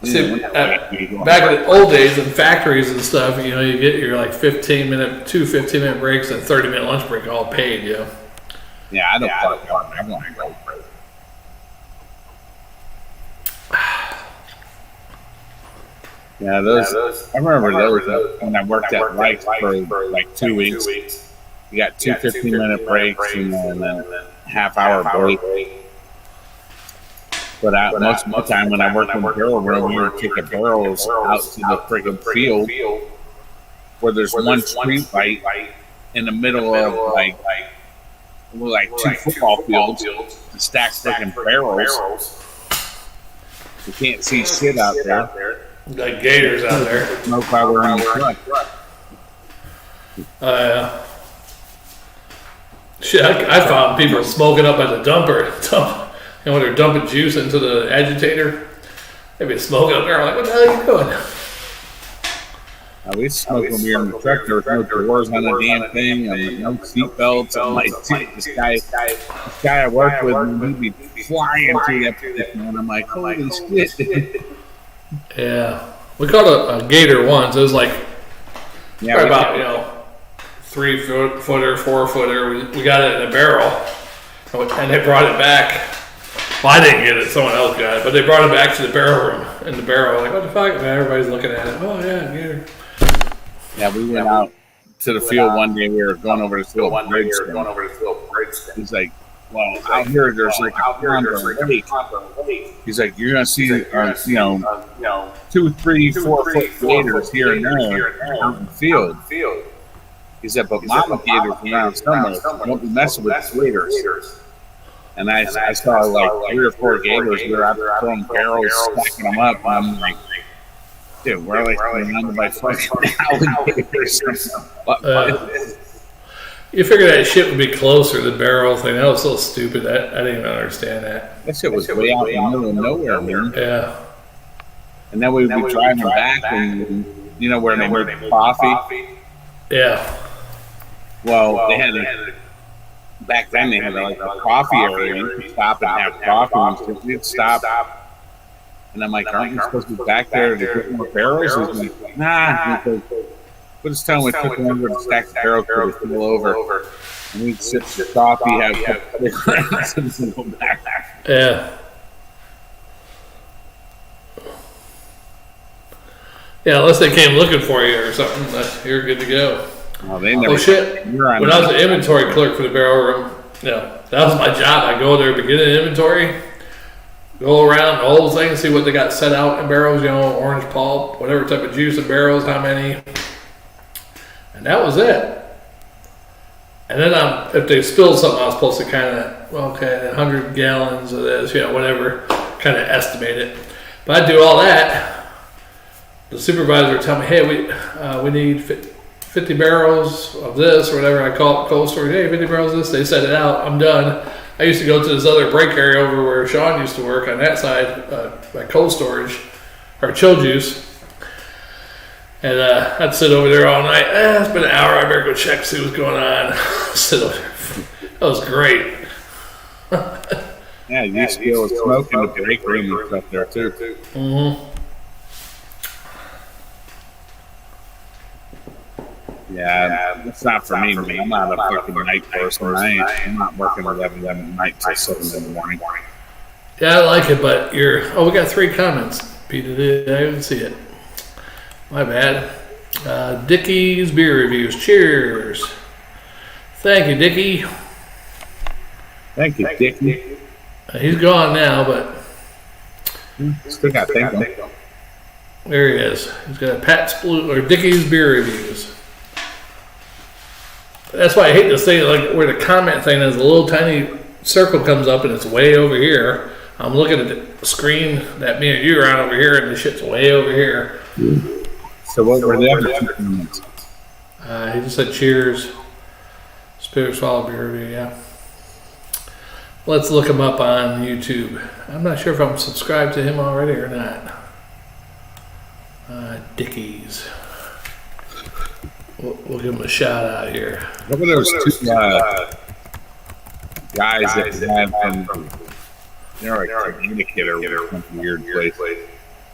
See, back in the old days in factories and stuff, you know, you get your like 15-minute breaks and 30-minute lunch break all paid, yeah. Yeah, I don't I want to go break. Yeah, those. I remember those when I worked at Rice for like 2 weeks. You got 2 15-minute breaks and then a half-hour break. But most of the time when I worked in barrel room, we would take the barrels out to the friggin' field where there's one street light in the middle of like 2 football fields to stack friggin' barrels. You can't see shit out there. Like gators out there. No power in the truck. Shit, I found people smoking up at the dumper. And when they're dumping juice into the agitator, they'd be smoking up there. I'm like, what the hell are you doing? We smoked when we were in the truck. There was no doors on the damn thing, and no seat belts. I'm like, this guy I worked with, he'd be flying through that place, man. I'm like, holy shit. Yeah. We caught a gator once. It was like about 3-footer, 4-footer. We got it in a barrel, and they brought it back. Well, I didn't get it. Someone else got it. But they brought it back to the barrel room. In the barrel, like, what the fuck? And everybody's looking at it. Oh, yeah, gator. Yeah, we went out to the field one day. We were going over this little bridge. He's like, well, out here there's like a pond or a lake. He's like, you're going to see, 2, 3, 4 foot gators here and there out in the field. He said, but mama gators around somewhere. Don't be messing with the gators. And I saw like 3 or 4 gators. We were out there throwing barrels, stacking them up. And I'm like, dude, we're like surrounded by fucking alligators. You figure that shit would be closer to the barrel thing. That was so stupid. I didn't even understand that. That shit was way out in the middle of nowhere, man. Yeah. And then we'd be driving back, and where they make coffee. Yeah. Well, they had back then they had like a coffee area. You could stop and have coffee. And we'd stop, and I'm like, aren't we supposed to be back there to get more barrels? He's like, nah. But it's time we took one and stacked the barrel because it fell over. And we'd sip the coffee, have a couple of drinks, and go back. Yeah. Yeah, unless they came looking for you or something, you're good to go. Oh, they never. Oh shit! When I was an inventory clerk for the barrel room, that was my job. I go there, begin an inventory, go around the whole thing, see what they got set out in barrels. Orange pulp, whatever type of juice in barrels, how many, and that was it. And then if they spilled something, I was supposed to kind of 100 gallons of this, whatever, kind of estimate it. But I'd do all that. The supervisor would tell me, hey, we need 50 barrels of this or whatever. I call it cold storage. Hey, 50 barrels of this. They set it out. I'm done. I used to go to this other break area over where Sean used to work on that side, by cold storage or chill juice. And I'd sit over there all night. It's been an hour. I better go check, see what's going on. Sit over there. That was great. Yeah, you used to go smoke in the break room and stuff there too. Mm-hmm. Yeah, it's not for me. I'm not a fucking night person. I'm not working 11 at night till 7 in the morning. Yeah, I like it, but we got 3 comments. Peter, I didn't see it. My bad. Dickie's beer reviews. Cheers. Thank you, Dickie. Thank you, Dickie. He's gone now, but still got thank him. There he is. He's got Pat's Blue or Dickie's beer reviews. That's why I hate this thing, like where the comment thing is, a little tiny circle comes up and it's way over here. I'm looking at the screen that me and you are on over here, and the shit's way over here. So what were the other 2 comments? He just said cheers. Spirit Swallow beer review, yeah. Let's look him up on YouTube. I'm not sure if I'm subscribed to him already or not. Dickie's. We'll give him a shout out here. Look at those 2 guys that have been. They're like communicator or some weird place.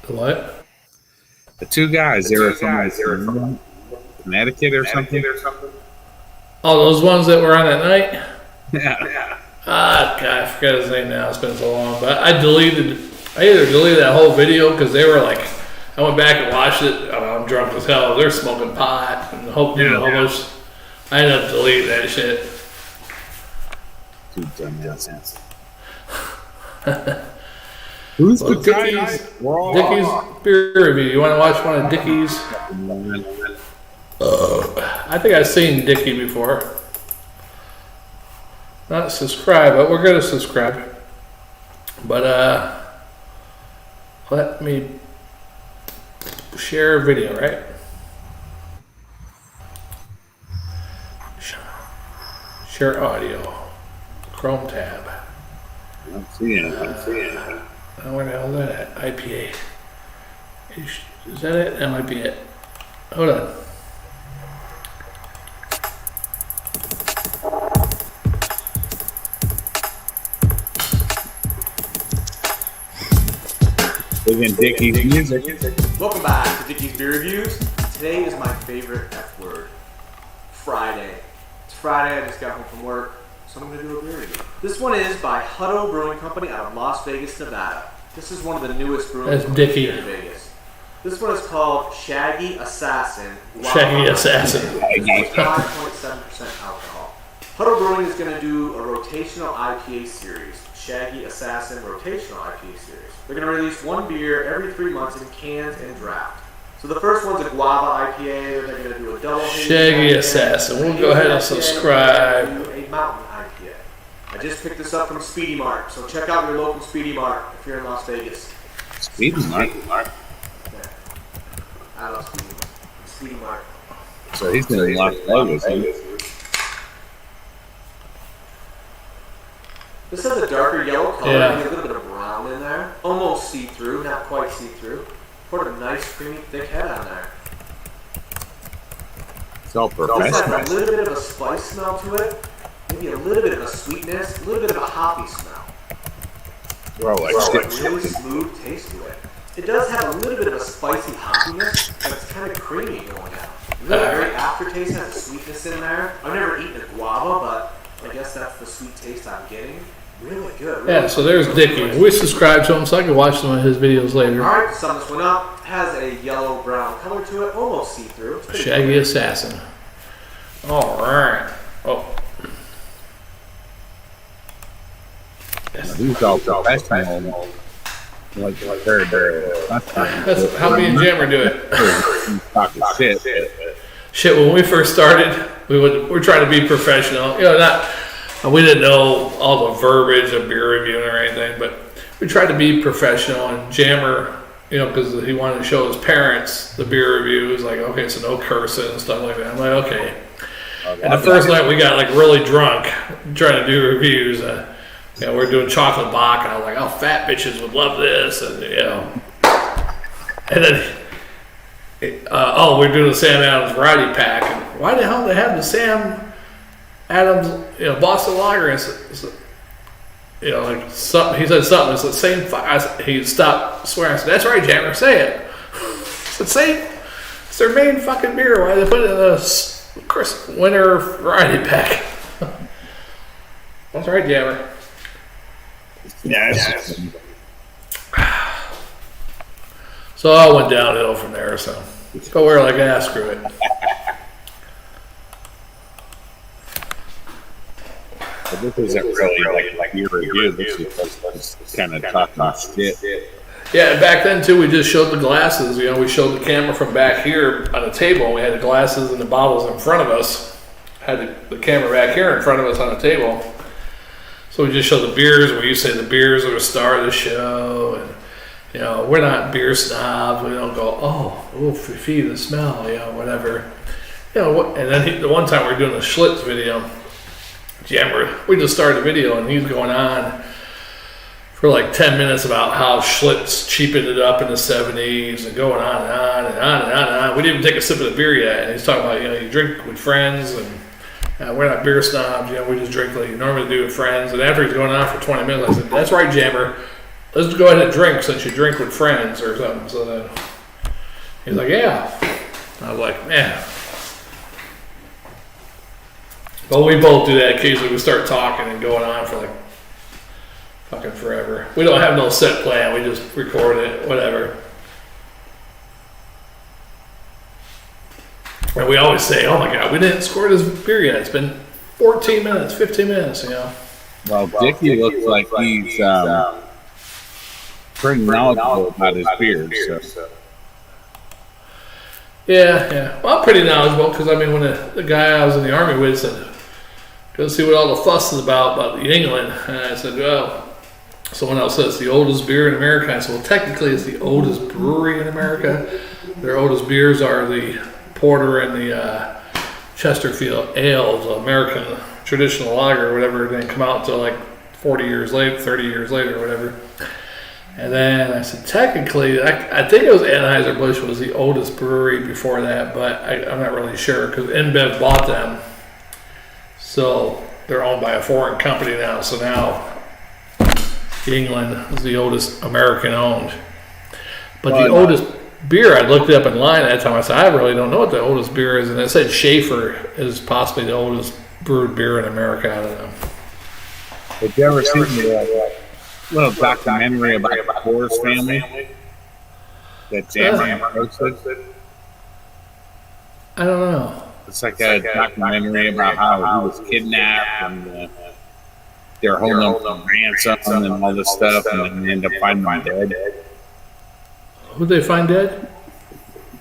What? The 2 guys, they were from Connecticut or something. Oh, those ones that were on at night? Yeah. God, I forgot his name now. It's been so long. But I either deleted that whole video because they were like, I went back and watched it. I'm drunk as hell. They're smoking pot and almost. I ended up deleting that shit. Too dumbass. Who's the Dickie's beer review? You want to watch one of Dickie's? I think I've seen Dickie before. Not subscribe, but we're gonna subscribe. But let me share a video, right? Share audio. Chrome tab. I'm seeing it. Where the hell is that at? IPA. Is that it? That might be it. Hold on. Dickie's music. Welcome back to Dickie's Beer Reviews. Today is my favorite F word. Friday. It's Friday, I just got home from work, so I'm going to do a beer review. This one is by Hutto Brewing Company out of Las Vegas, Nevada. This is one of the newest brewing That's companies Dickie. in Vegas. This one is called Shaggy Assassin. Shaggy Assassin. 5.7% alcohol. Hutto Brewing is going to do a rotational IPA series. Shaggy Assassin Rotational IPA series. They're going to release one beer every 3 months in cans and draft. So the first one's a guava IPA. They're going to do a double Shaggy Assassin. We'll go ahead and subscribe. A mountain IPA. I just picked this up from Speedy Mart, so check out your local Speedy Mart if you're in Las Vegas. Speedy Mart. Yeah. I love Speedy Mart. Speedy Mart. So he's in Las Vegas. This has a darker yellow color, Yeah. and a little bit of brown in there. Almost see-through, not quite see-through. Poured a nice, creamy, thick head on there. all This professional. has a little bit of a spice smell to it, maybe a little bit of a sweetness, a little bit of a hoppy smell. Well, like So shit. a really smooth taste to it. It does have a little bit of a spicy hoppiness, but it's kind of creamy going down. Really great aftertaste, has a sweetness in there. I've never eaten a guava, but I guess that's the sweet taste I'm getting. Really good. Really Yeah, so there's Dickie. We subscribe to him so I can watch some of his videos later. Alright, sum this one up. Has a yellow-brown color to it, almost see-through. It's pretty Shaggy cool. Assassin. Alright. Oh. He's all professional. Like very. That's how me and Jammer do it. He's talking shit. Shit, when we first started, we're trying to be professional. You know, we didn't know all the verbiage of beer reviewing or anything, but we tried to be professional. And Jammer, you know, because he wanted to show his parents the beer reviews, like, okay, so no cursing and stuff like that. I'm like, okay. And the first night we got like really drunk trying to do reviews. You know, we're doing chocolate Bach, and I was like, oh, fat bitches would love this, and you know. And then, we're doing the Sam Adams variety pack, and why the hell do they have the Sam Adams, you know, Boston Lager? And you know, like something. He said something. It's the same. He stopped swearing. I said, "That's right, Jammer. Say it." It's the same. It's their main fucking beer. Why they put it in a winter variety pack? That's right, Jammer. Yes. So I went downhill from there. So we're like, screw it. But this isn't really like your review. This is just kind of talking shit. Yeah, and back then too, we just showed the glasses. You know, we showed the camera from back here on the table. And we had the glasses and the bottles in front of us. Had the camera back here in front of us on the table. So we just show the beers. We used to say the beers are the star of the show, and you know, we're not beer snobs. We don't go, oh, fee the smell, you know, whatever. You know, and then the one time we were doing a Schlitz video, Jammer, we just started the video, and he's going on for like 10 minutes about how Schlitz cheapened it up in the 70s, and going on and on and on and on and on. We didn't even take a sip of the beer yet, and he's talking about, you know, you drink with friends, and we're not beer snobs, you know, we just drink like you normally do with friends. And after he's going on for 20 minutes, I said, that's right, Jammer. Let's go ahead and drink since you drink with friends or something. So then he's like, yeah. I was like, man. Well, we both do that occasionally. We start talking and going on for like fucking forever. We don't have no set plan. We just record it, whatever. And we always say, oh my God, we didn't score this beer yet. It's been 14 minutes, 15 minutes, you know. Well, Dickie looks like he's pretty knowledgeable about his beers. So. Yeah. Well, I'm pretty knowledgeable because, I mean, when the guy I was in the Army with said, go see what all the fuss is about the England. And I said, well, someone else says the oldest beer in America. I said, well, technically it's the oldest brewery in America. Their oldest beers are the Porter and the Chesterfield ales, American traditional lager or whatever. Didn't come out until like 40 years later, 30 years later or whatever. And then I said, technically, I think it was Anheuser-Busch was the oldest brewery before that, but I'm not really sure because InBev bought them. So they're owned by a foreign company now. So now England is the oldest American owned. But the oldest beer, I looked it up in line at that time. I said, I really don't know what the oldest beer is. And it said Schaefer is possibly the oldest brewed beer in America. I don't know. Have you ever seen the little documentary about the Coors family that Jammer posted? I don't know. It's like a documentary about how he was kidnapped and they're holding him for ransom and all this stuff, and then they end up finding him dead. Who'd they find dead?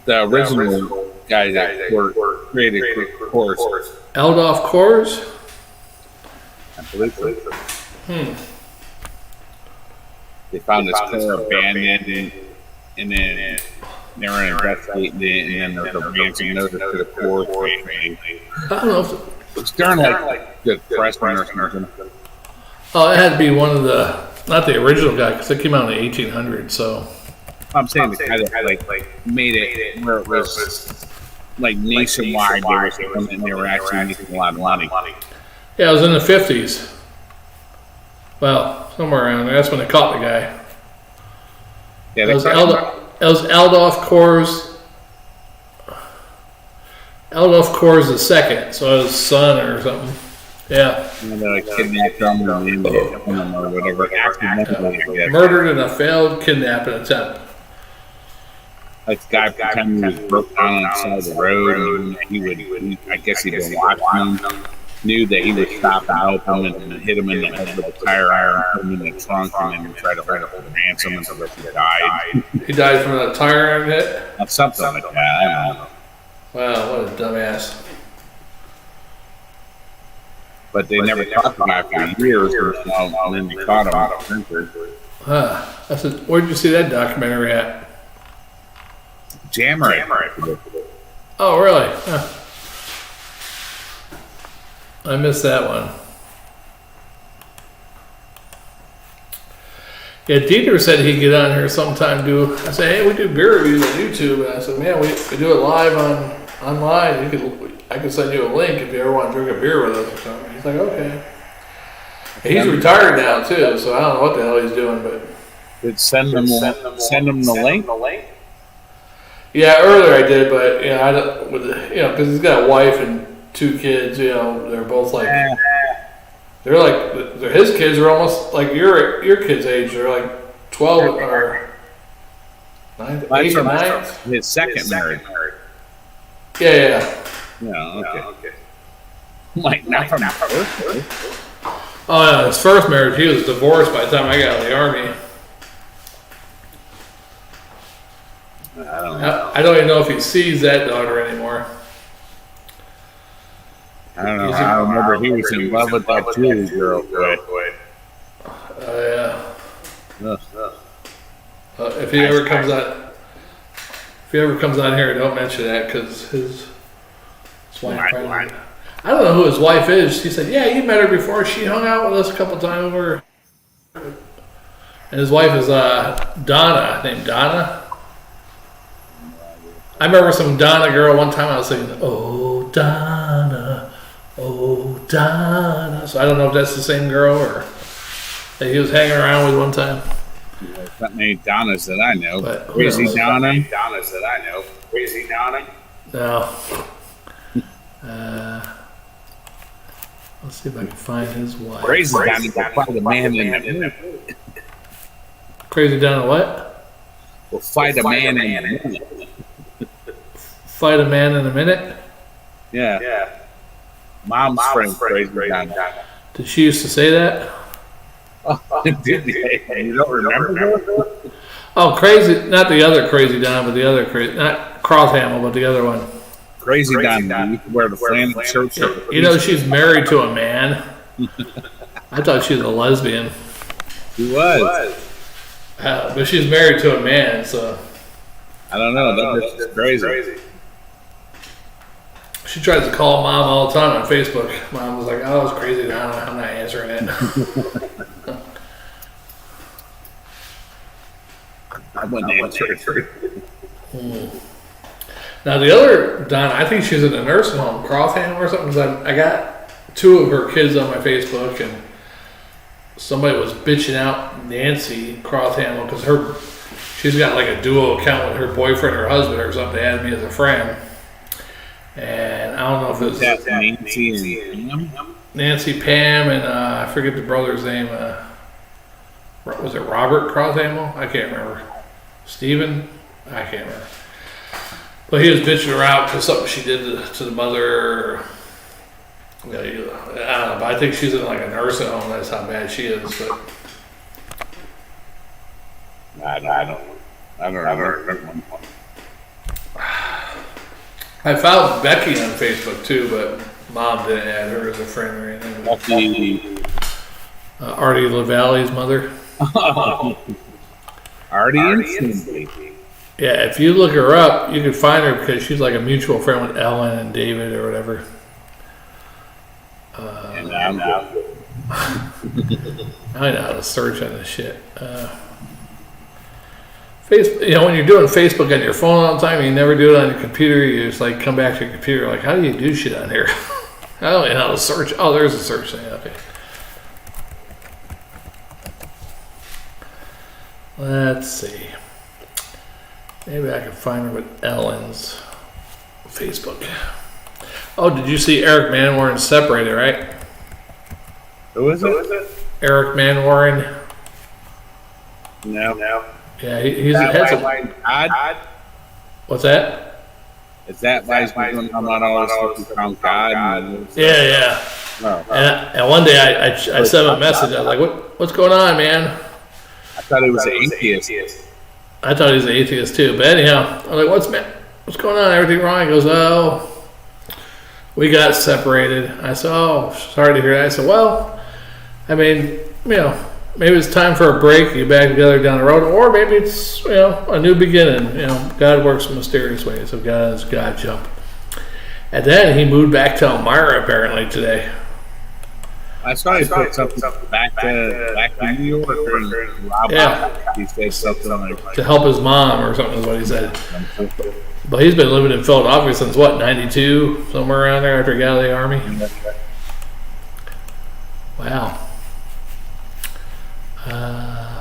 The original guy that created Coors. Eldolf Coors? I believe so. They found his car abandoned, and then they were investigating it, and then there's a ransom notice to the Coors family. I don't know if It's during like the freshman or something. Oh, it had to be one of the, not the original guy, because it came out in the 1800s, so. I'm saying the guy that like made it where it was like nationwide, they were actually making a lot of money. Yeah, it was in the 50s. Well, somewhere around there. That's when they caught the guy. Yeah, It was Adolf Kors the second, so his son or something. Yeah. Kidnapped him or whatever. Accidentally, I guess. Murdered in a failed kidnapping attempt. Like the guy pretending he was broke down on the side of the road, and I guess he'd been watching him, knew that he would stop and help him and hit him in the head with a tire iron, put him in the trunk, and then try to hold a ransom until he died. He died from a tire iron hit? Something like that, I don't know. Wow, what a dumbass. But they never talked about it for years, and then they caught him. I said, where'd you see that documentary at? Jammer. Oh, really? Huh. I missed that one. Yeah, Dieter said he'd get on here sometime. I said, hey, we do beer reviews on YouTube. And I said, man, we do it live online. I could send you a link if you ever want to drink a beer with us or something. He's like, okay. He's retired now too, so I don't know what the hell he's doing, but send him the link. Yeah, earlier I did, but I don't, because he's got a wife and 2 kids. They're both like, they're his kids are almost like your kids' age. They're like 12 or 9, 8 or 9. His second marriage. Yeah. Okay. Like not from the first. Oh yeah, his first marriage, he was divorced by the time I got out of the army. I don't even know if he sees that daughter anymore. I don't know. I remember he was in love with that Jewish girl. Yeah. If he ever comes on here, don't mention that because his wife. I don't know who his wife is. He said, "Yeah, you met her before. She hung out with us a couple times." And his wife is Donna, named Donna. I remember some Donna girl one time. I was singing, "Oh Donna, oh Donna." So I don't know if that's the same girl or that he was hanging around with one time. Not many Donnas that I know. Crazy Donna. No. Let's see if I can find his wife. Crazy Donna, fight a man in a minute. Crazy Donna what? We'll fight a man in a minute. Fight a man in a minute? Yeah. Mom's friend, Crazy Donna. Did she used to say that? Did you don't remember her? Oh, Crazy, not the other Crazy Donna, but the other Crazy, not Crosshamel, but the other one. Crazy Donna. You can wear the flannel shirt. She's married to a man. I thought she was a lesbian. She was. But she's married to a man, so. I don't know. That's crazy. She tries to call Mom all the time on Facebook. Mom was like, "Oh, it's Crazy Donna. I'm not answering it." I wouldn't answer it. Now the other Donna, I think she's in a nursing home, Croftham or something. 'Cause I got 2 of her kids on my Facebook, and somebody was bitching out Nancy Croftham because she's got like a duo account with her boyfriend or husband or something. They added me as a friend, and I don't know if it was Nancy Pam and I forget the brother's name. Was it Robert Croftham? I can't remember. Stephen? I can't remember. But he was bitching her out because something she did to the mother. I don't know, but I think she's in like a nursing home. That's how bad she is. But I don't remember. I found Becky on Facebook too, but Mom didn't add her as a friend or anything. Artie LaValle's mother. Artie? Yeah, if you look her up, you can find her because she's like a mutual friend with Ellen and David or whatever. And I'm good. I know how to search on this shit. Facebook, when you're doing Facebook on your phone all the time, you never do it on your computer. You just like come back to your computer. Like, how do you do shit on here? I don't know how to search. Oh, there's a search thing. Okay. Let's see. Maybe I can find her with Ellen's Facebook. Oh, did you see Eric Manwaring separated, right? Who is it? Eric Manwaring. No. Yeah, he's had some. God? What's that? Is that why he's been talking about all this stuff from God? Yeah. Oh. And one day I sent him a message. I was like, what's going on, man? I thought he was an atheist. I thought he was an atheist too. But anyhow, I'm like, what's going on? Everything wrong? He goes, oh, we got separated. I said, oh, sorry to hear that. I said, well, I mean, maybe it's time for a break, get back together down the road, or maybe it's, a new beginning. God works in mysterious ways, so God is God jump. And then he moved back to Elmira apparently today. I saw he put something back to New York, or Rob. Yeah. He said something like To help his mom or something is what he said. But he's been living in Philadelphia since what, 92? Somewhere around there after he got out of the Army? Wow.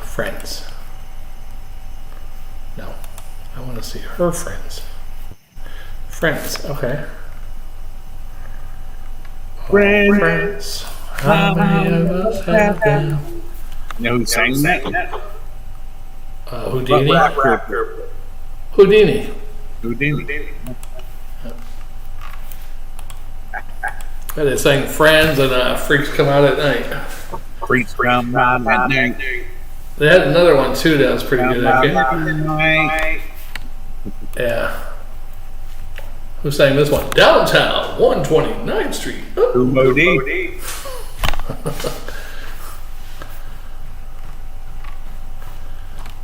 Friends. No. I want to see her friends. Friends, okay. Friends. How many of us have them? You know who sang that? Houdini? Rapper. Houdini. Yeah, they sang Friends and Freaks Come Out at Night. Freaks Come Out at Night. They had another one too that was pretty good. Yeah. Who sang this one? Downtown, 129th Street. Who Modi?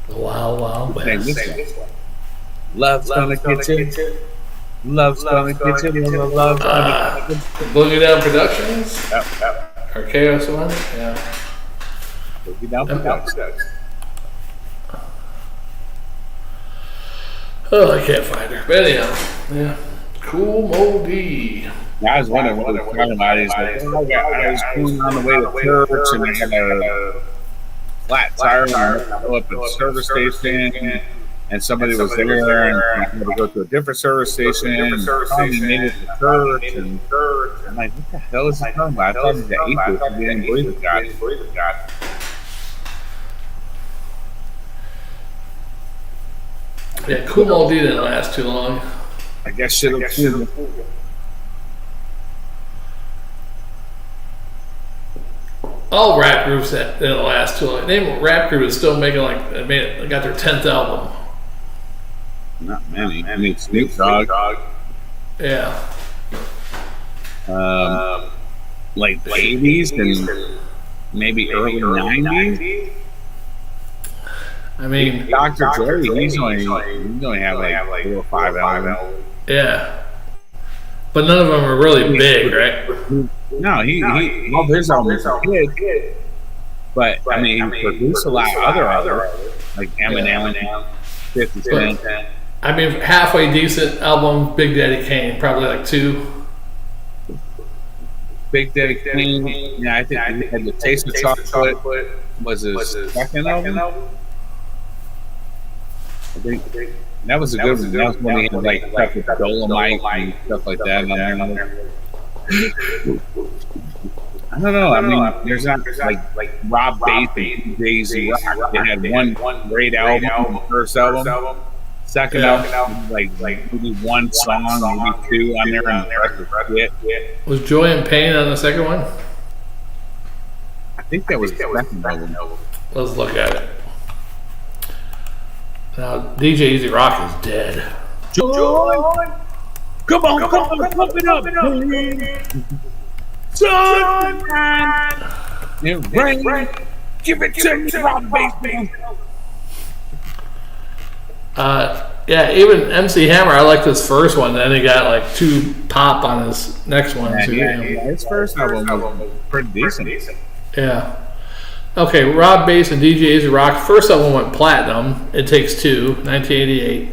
Wow, West. Love's gonna get you. Love's gonna get you. Love's gonna get you. Boogie Down Productions? Yep. Or Chaos One? Yeah. Boogie Down Productions. Oh, I can't find her. But anyhow, yeah. Cool Modi. I was wondering what they're talking about. He's like, I was going on the way to church and I had a flat tire and I go up to the service station and somebody was there and I had to go to a different service station and finally made it to church and I'm like, what the hell is he talking about? I thought he was an atheist and he didn't believe in God. Yeah, Cool Modi didn't last too long. I guess shit'll kill him. All rap groups that didn't last too long. Name rap group is still making they got their 10th album. Not many. I mean, Snoop Dogg. Yeah. Like the 80s and maybe early 90s. I mean, Dr. Dre, he's only have like 4 or 5 albums. Yeah. But none of them are really big, right? No, well, his albums are good. But, I mean, he produced a lot of other artists, like Eminem, 50 Cent. I mean, halfway decent album, Big Daddy Kane, probably like 2. Big Daddy Kane, yeah, I think he had The Taste of Chocolate, was his second album. I think that was a good one. That was when he had like stuff with Dolomite and stuff like that on there. I don't know. I mean, there's not like Rob Bass and Jay-Z Rock. They had one great album, the first album. Second album, like maybe one song, maybe 2 on there, and the rest was shit. Was Joy and Pain on the second one? I think that was the second album. Let's look at it. Now, DJ Easy Rock is dead. Joy! Come on, pump it up! Sunshine! And rain! Give it to me, Rob Bass! Yeah, even MC Hammer, I liked his first one. Then he got like 2 pop on his next one. Yeah, his first album was pretty decent. Yeah. Okay, Rob Bass and DJ Easy Rock. First album went platinum. It Takes Two, 1988.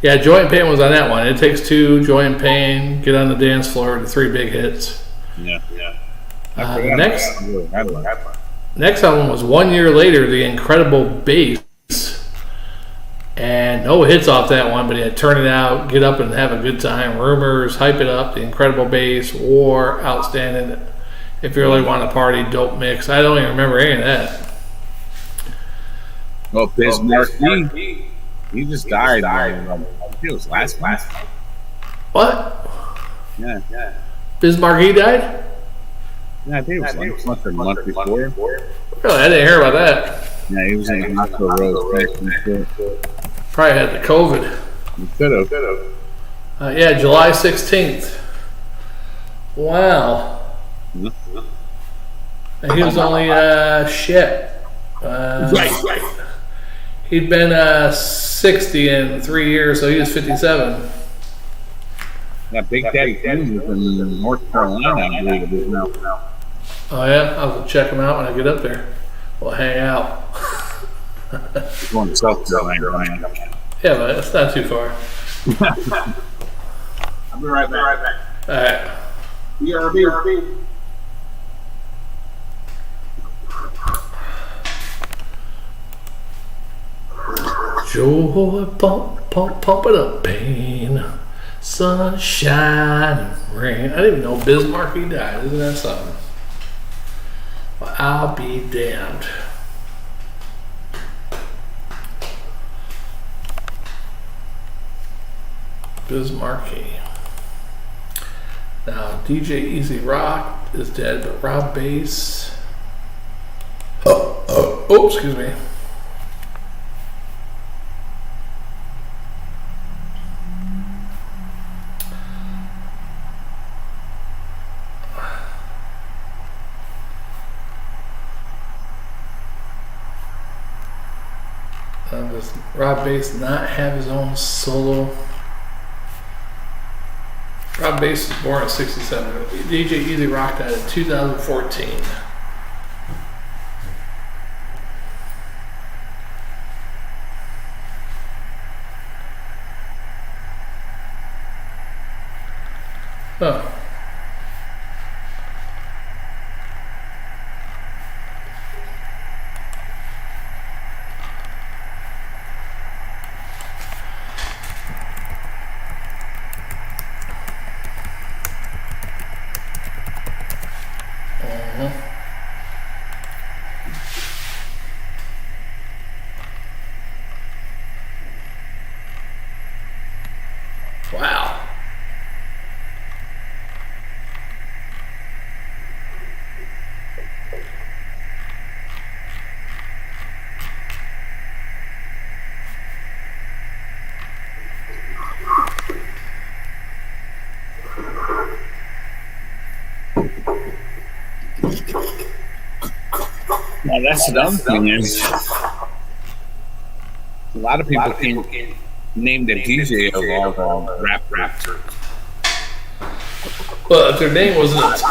Yeah, Joy and Pain was on that one. It Takes Two, Joy and Pain, Get on the Dance Floor, the 3 big hits. Yeah. The next album was 1 year later, The Incredible Bass. And no hits off that one, but he had Turn It Out, Get Up and Have a Good Time, Rumors, Hype It Up, The Incredible Bass, War, Outstanding, If You Really Want to Party, Dope Mix. I don't even remember any of that. Well, Bismarck, he just died. I think it was last month. What? Yeah. Bismarck, he died? Yeah, I think it was last month or the month before. Really? I didn't hear about that. Yeah, he was in the hospital road. Probably had the COVID. He could have. Yeah, July 16th. Wow. And he was only, Right. He'd been 60 in 3 years, so he was 57. Yeah, Big Daddy Kane was in North Carolina, I believe it is now. Oh yeah, I'll check him out when I get up there. We'll hang out. He's going to South Carolina. Yeah, but it's not too far. I'll be right back. All right. BRB. Joy, pump it up, pain. Sunshine and rain. I didn't even know Bismarck he died. Isn't that something? Well, I'll be damned. Bismarcky. Now, DJ Easy Rock is dead, but Rob Bass. Oh, excuse me. Does Rob Bass not have his own solo? Rob Bass was born in '67. DJ Easy Rock died in 2014. Oh. Wow. Now that's the other thing is, a lot of people can't name the DJ of all the rap rappers. Well, if their name wasn't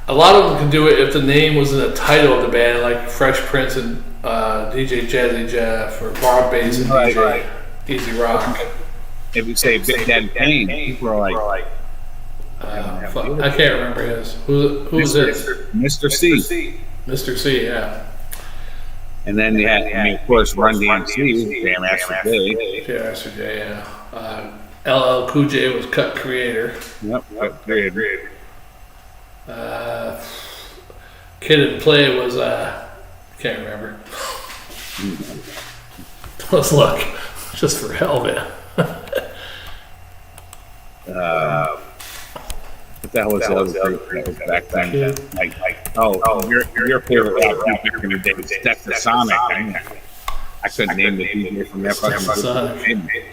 a lot of them can do it if the name was in the title of the band, like Fresh Prince and DJ Jazzy Jeff or Bob Bass and DJ Easy Rock. If you say Big Daddy Kane, people are like, I can't remember his. Who's this? Mr. C. Mr. C, yeah. And then you had, of course, Run DMC, Jam Master Jay. Yeah, Master J, yeah. LL Cool J was Cut Creator. Yep, Cut Creator. Kid and Play was, can't remember. Let's look, just for hell of it. What the hell was the other group that was back then? Your favorite rap group back in the day was Stetsasonic. I couldn't name the DJ from that fucking group.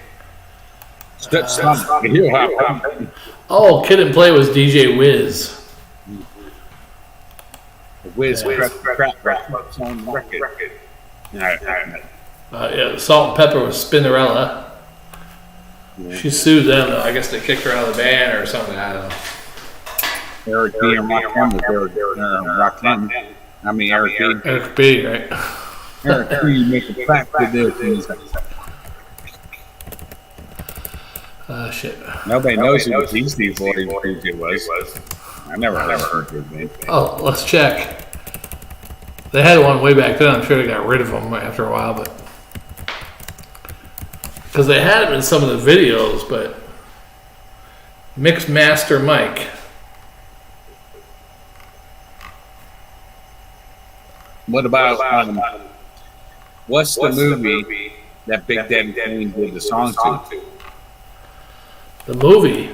Stetsasonic. Oh, Kid and Play was DJ Wiz. Wiz Crap record. Yeah, Salt and Pepper was Spinnerella. Yeah. She sued them, though. I guess they kicked her out of the band or something. I don't know. Eric B. and Rakim was there. Rakim. I mean, Eric B. Eric B, right? Eric B, you make a fact to this. Shit. Nobody knows who the Beastie Boys DJ was. I never heard his name. Oh, let's check. They had one way back then. I'm sure they got rid of them after a while, but because they had him in some of the videos, but Mix Master Mike. What about what's the movie that Big Daddy Kane did the song to? The movie.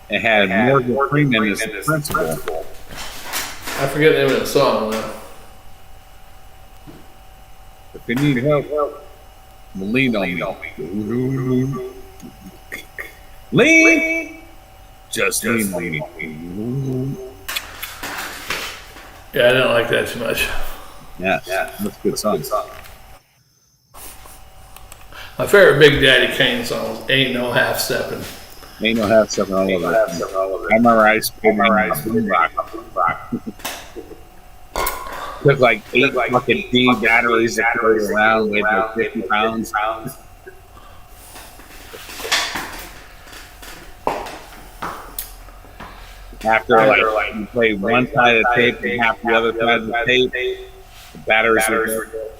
It had Morgan Freeman as the principal. I forget the name of the song though. If you need help, lean on me. Lean! Just lean on me. Yeah, I didn't like that too much. Yeah, that's a good song. My favorite Big Daddy Kane song was Ain't No Half Steppin'. Ain't no half stuff all over it. I remember I used to put my boombox. Took like 8 fucking D batteries that carried around, weighed like 50 pounds. After like you play one side of the tape and half the other side of the tape, the batteries are good.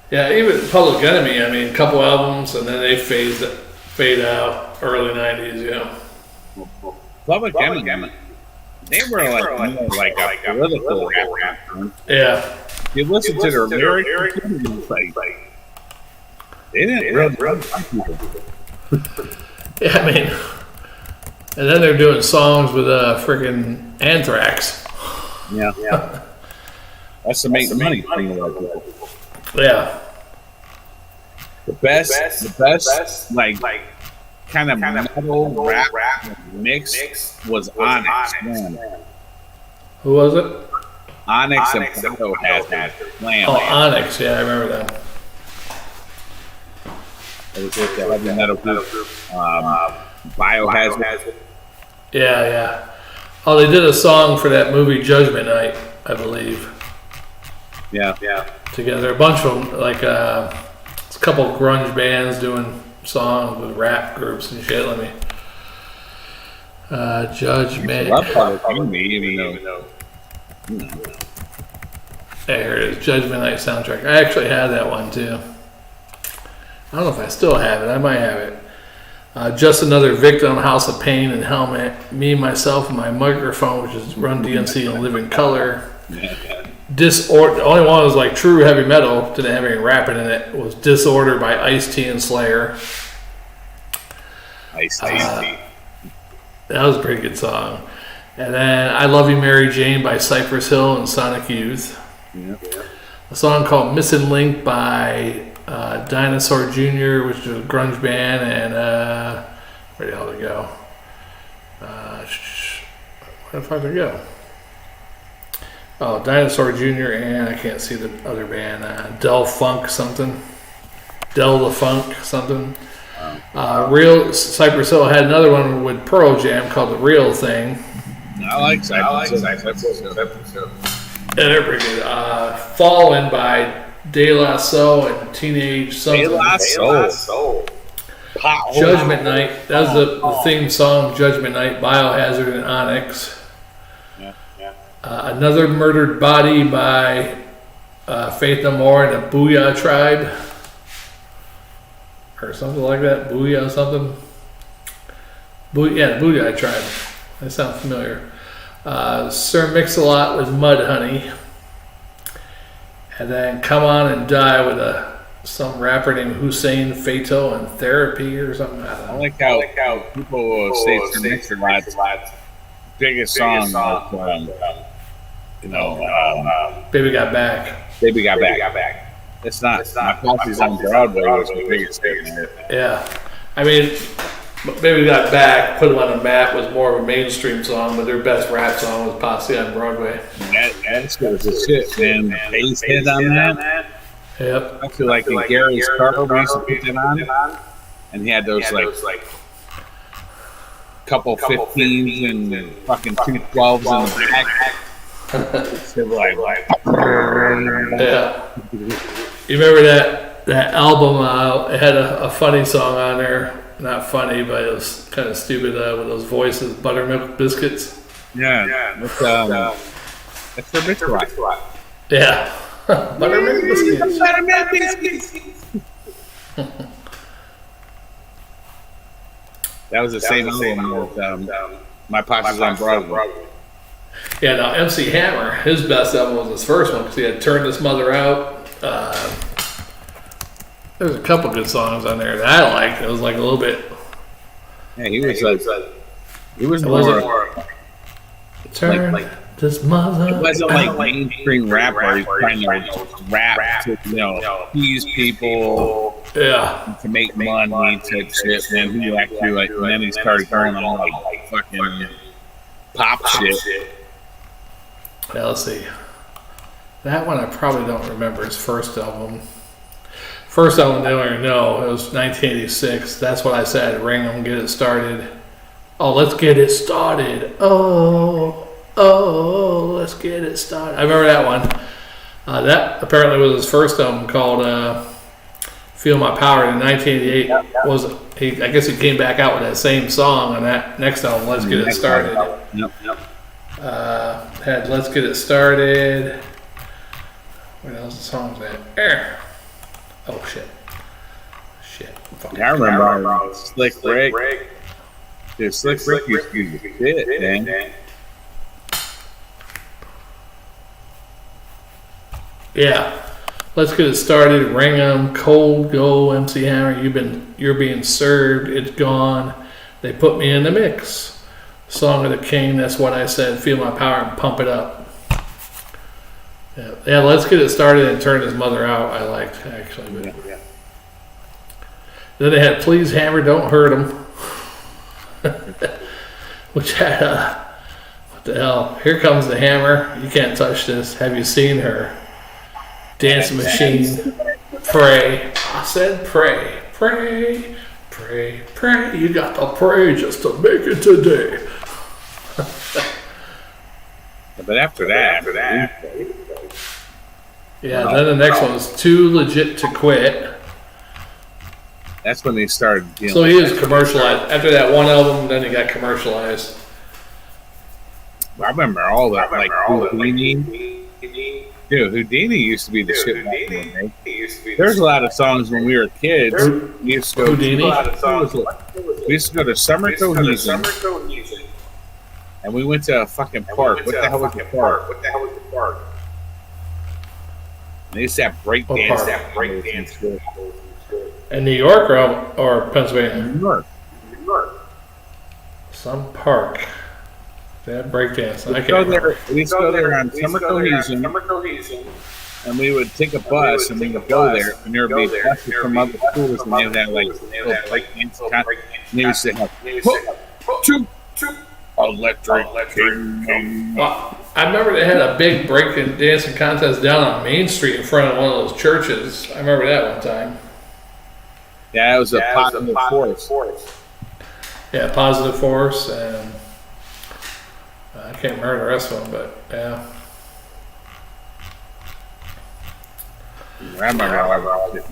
Yeah, even Public Enemy, I mean, a couple albums and then they fade out early 90s, yeah. Public Enemy, they were like a political rap. Yeah. You listen to their lyrics, they didn't really run people. Yeah, I mean, and then they're doing songs with freaking Anthrax. Yeah. That's to make money from a lot of people. Yeah. The best, like kind of metal rap mix was Onyx. Man. Who was it? Onyx and Biohazard. Oh, Onyx. Yeah, I remember that. It was with the heavy metal group. Biohazard. Yeah. Oh, they did a song for that movie Judgment Night, I believe. Yeah. Together, a bunch of them, like it's a couple grunge bands doing songs with rap groups and shit. Let me. Judgment. I love Public Enemy, even though. Hey, here it is, Judgment Night soundtrack. I actually had that one too. I don't know if I still have it. I might have it. Just Another Victim, House of Pain and Helmet. Me, Myself, and My Microphone, which is Run DMC and Living Color. Disorder. The only one was like true heavy metal, didn't have any rapping in it. Was Disorder by Ice-T and Slayer. Ice-T. That was a pretty good song. And then I Love You, Mary Jane by Cypress Hill and Sonic Youth. Yeah. A song called Missing Link by Dinosaur Jr., which is a grunge band, and where the hell did it go? Where the fuck did it go? Oh, Dinosaur Jr. and I can't see the other band. Del Funk something. Del the Funk something. Real Cypress Hill had another one with Pearl Jam called The Real Thing. I like Cypress Hill. Yeah, they're pretty good. Fallen by De La Soul and Teenage something. De La Soul. Judgment Night. That was the theme song, Judgment Night, Biohazard and Onyx. Another Murdered Body by Faith No More and the Booyah Tribe. Or something like that. Booyah something. The Booyah Tribe. That sounds familiar. Sir Mix-a-Lot with Mud Honey. And then Come On and Die with some rapper named Hussein Fato and Therapy or something. I don't know. I like how people say Sir Mix-a-Lot's biggest song was, Baby Got Back. Baby Got Back. It's not. My Posse's on Broadway was the biggest hit. Yeah. I mean, Baby Got Back, Put Them on the Map was more of a mainstream song, but their best rap song was Posse on Broadway. That's good as shit, man. The bass hit on that. Yep. I feel like in Gary's Carver used to put that on. And he had those like couple 15s and fucking 2 12s in the back. So like, Yeah. You remember that album? It had a funny song on there. Not funny, but it was kind of stupid with those voices. Buttermilk Biscuits. yeah, that's the bitch rock. Yeah. Buttermilk Biscuits. Buttermilk biscuits. That was the same album with My Posse's on Broadway. Yeah, now MC Hammer, his best album was his first one because he had Turned His Mother Out. There's a couple good songs on there that I liked. It was like a little bit. Yeah, he was more Turn like His Mother. It wasn't like mainstream rap where he's trying to rap to appease people, Yeah. to make money type shit. Man, he actually like, and then he started going on like fucking pop shit. Yeah, let's see. That one I probably don't remember his first album. First album, I don't even know. It was 1986. That's what I said. Ring 'em, get it started. Oh, let's get it started. Oh, let's get it started. I remember that one. That apparently was his first album called Feel My Power in 1988. I guess he came back out with that same song on that next album, Let's Get It Started. Yep. Had Let's Get It Started. What else the songs at? Oh shit. Yeah, I remember Slick Rick. Dude, Slick Rick used to use the shit, man. Yeah. Let's Get It Started. Ring 'em, Cold Go, MC Hammer. You're being served. It's gone. They put me in the mix. Song of the King. That's what I said. Feel My Power and pump it up. Yeah. Let's Get It Started and Turn His Mother Out. I liked actually. But Yeah. then they had Please Hammer, Don't Hurt 'em. Which had what the hell? Here Comes the Hammer. You can't touch this. Have you seen her? Dance Machine. Pray. I said pray. Pray. Pray. Pray. You got to pray just to make it today. But after that, Yeah, then the next one was Too Legit to Quit. that's when they started. So he was commercialized. After that one album, then he got commercialized. I remember all that, like Houdini. Dude, Houdini used to be the shit back in the day. There's a lot of songs when we were kids. We used to go Houdini? We used to go to Summer Cohesion, and we went to a fucking park. What the hell was the park? They used to have break What dance. park? In New York or Pennsylvania? New York. Some park. They had breakdance. I can't We remember. used to go there on Summer Cohesion, and we would take a bus and we would go there, and there would be buses from other schools, and they would have like little break dance. And they used to have two electric kingdom. Well, I remember they had a big breaking dancing contest down on Main Street in front of one of those churches. I remember that one time. Yeah, it was a positive force. Yeah, Positive Force, and I can't remember the rest of them, but yeah. I remember all about it.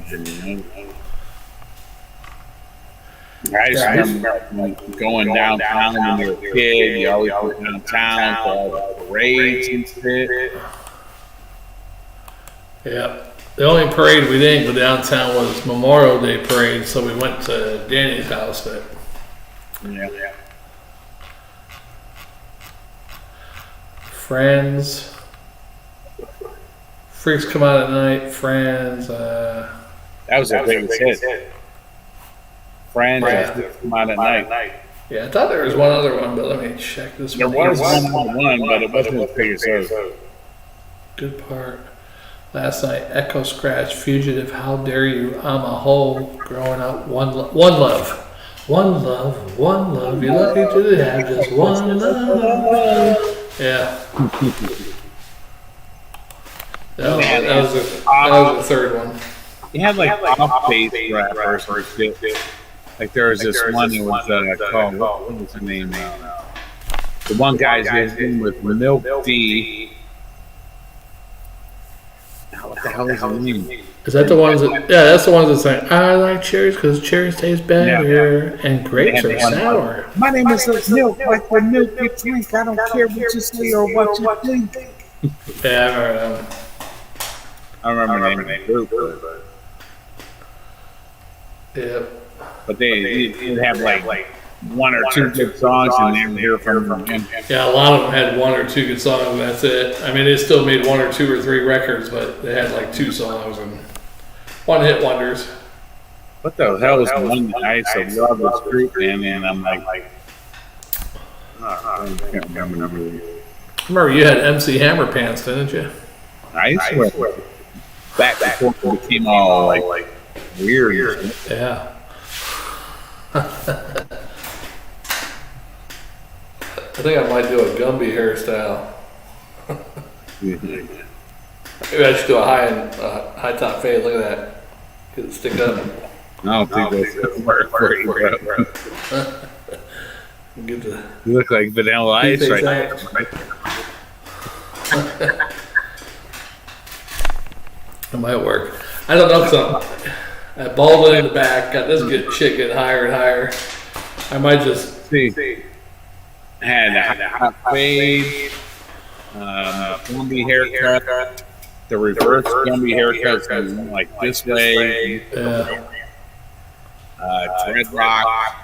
I just remember like, going downtown when you were a kid. You always went downtown for all the parades and shit. Yeah. The only parade we didn't go downtown was Memorial Day parade, so we went to Danny's house. But Yeah. Friends, Freaks Come Out at Night, Friends. That was the biggest hit. Friends come out at night. Yeah, I thought there was one other one, but let me check this There one. was one, but it wasn't as big as those. Good part. Last night, Echo Scratch, Fugitive, How Dare You, I'm a Hole, Growing Up, One Love. One love, you're lucky to have just one love. Yeah. That was the third one. He had like off-base rappers or shit. Like there was this one that was called, what was the name? The one guy's name was Milk D. What the hell is his name? Is that the ones that? Yeah, that's the ones that say I like cherries because cherries taste better and grapes are sour. My name is Milk. Like the milk you drink. I don't care what you say or what you think. Yeah, I remember the name of the group, yeah. but they'd have like one or two good songs, and they would hear from him. Yeah, a lot of them had one or two good songs, and that's it. I mean, they still made one or two or three records, but they had like two songs and one-hit wonders. What the hell is one that I used to love this group, man? And I'm like, I can't remember. Remember, you had MC Hammer Pants, didn't you? I swear, back before it became all like weird. Yeah. I think I might do a Gumby hairstyle. Maybe I should do a high top fade. Look at that. Get it stick up. I don't think that's gonna work for you, bro. Get the You look like Vanilla Ice right now. It might work. I don't know, because I balled it in the back, got this good shit getting higher and higher. I might just See, had a hot fade, Gumby haircut, the reverse Gumby haircut, like this way, dreadlock.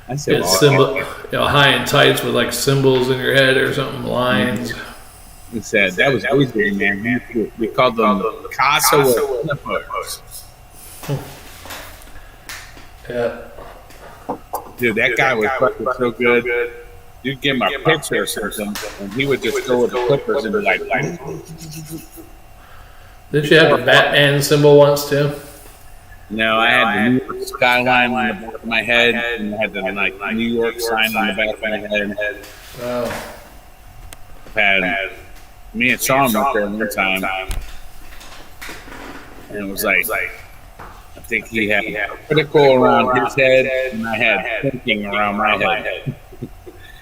I said, get symbol, high and tights with like symbols in your head or something, lines. He said that was easy, man. We called them Casa Flippers. Yeah. Dude, that guy was fucking so good. You'd give him a picture or something, and he would just go with the clippers and be like, Didn't you have the Batman symbol once too? no, I had the New York skyline on the back of my head, and I had the like New York sign on the back of my head. Wow. Had me and Sean went there one time, and it was like, I think he had critical around his head, and I had thinking around my head.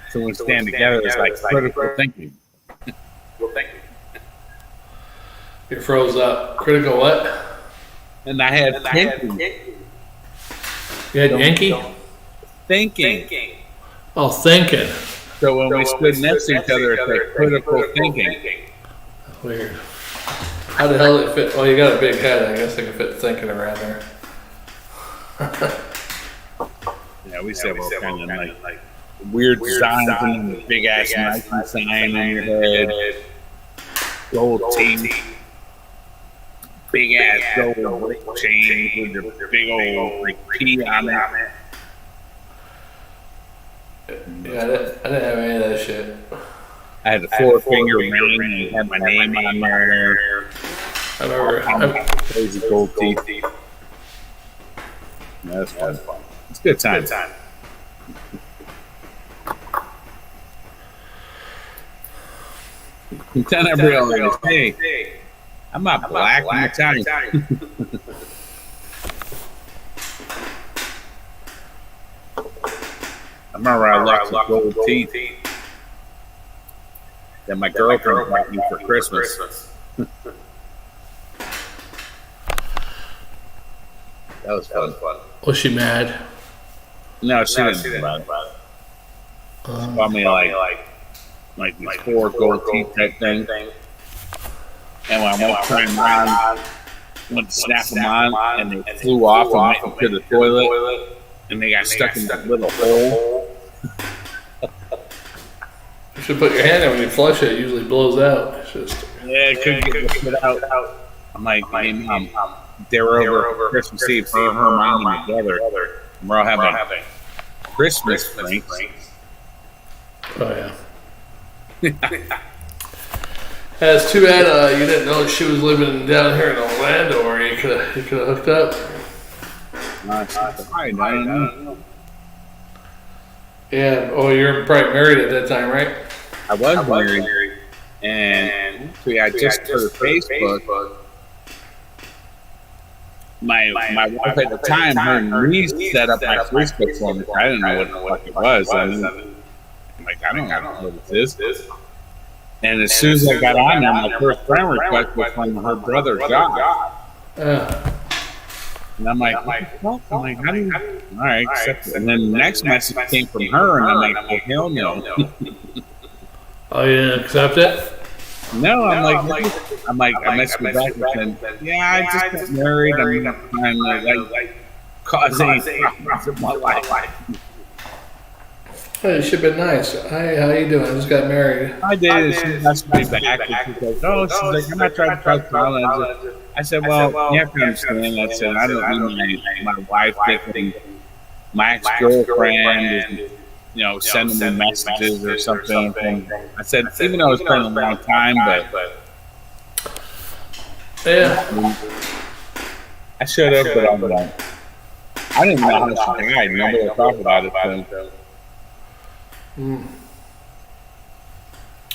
So when we stand together, it's like critical thinking. You froze up. Critical what? And I had thinking. You had Yankee? Thinking. Oh, thinking. So when we stood next to each other, it's like critical thinking. Weird. How the hell did it fit? Well, you got a big head. I guess I could fit thinking around there. Yeah, we said all kind of like weird signs and the big ass Nike sign on your head, gold teeth, big ass gold chain with the big old like P on it. Yeah, I didn't have any of that shit. I had a 4-finger ring and had my name on there. I remember. Crazy gold teeth. Yeah, that's fun. It's a good time. Then I realized, hey, I'm not black, I'm Italian. I remember I lost some gold teeth that my girlfriend bought me for Christmas. That was fun. Was she mad? No, she didn't about it. She bought me like these 4 gold teeth type thing. And when I went to try them on, went to snap them on, and they flew off and went into the toilet, and they got stuck in that little hole. You should put your hand in when you flush it. It usually blows out. It's just. Yeah, I couldn't get the shit out. I'm like, hey, Mom, they were over Christmas Eve, her mom and together. And we're all having Christmas drinks. Oh yeah. That's too bad you didn't know she was living down here in Orlando, or you could have hooked up. I don't know. Yeah. Oh, you're probably married at that time, right? I was married, and actually I just put Facebook. my wife at the time, her niece set up my Facebook for me. I didn't know what the fuck it was. And I'm like, I don't know what this is. And as soon as I got on there, my first friend request was from her brother, Josh. And I'm like, what the fuck? I'm like, how do you... All right, accept it. And then the next message came from her, and I'm like, oh, hell no. Oh, you didn't accept it? No, I messaged her back and said, yeah, I just got married. I'm not trying to, like, cause any problems in my life. Hey, it should have been nice. Hi, how you doing? I just got married. I did. She messaged me back, and she's like, I'm not trying to cause problems. I said, well, you have to understand. I said, I don't need my wife thinking my ex-girlfriend is, sending me messages or something. And I said, even though it's been a long time, but yeah, I showed up, but I'm like, I didn't know how she died. Nobody talked about it. So.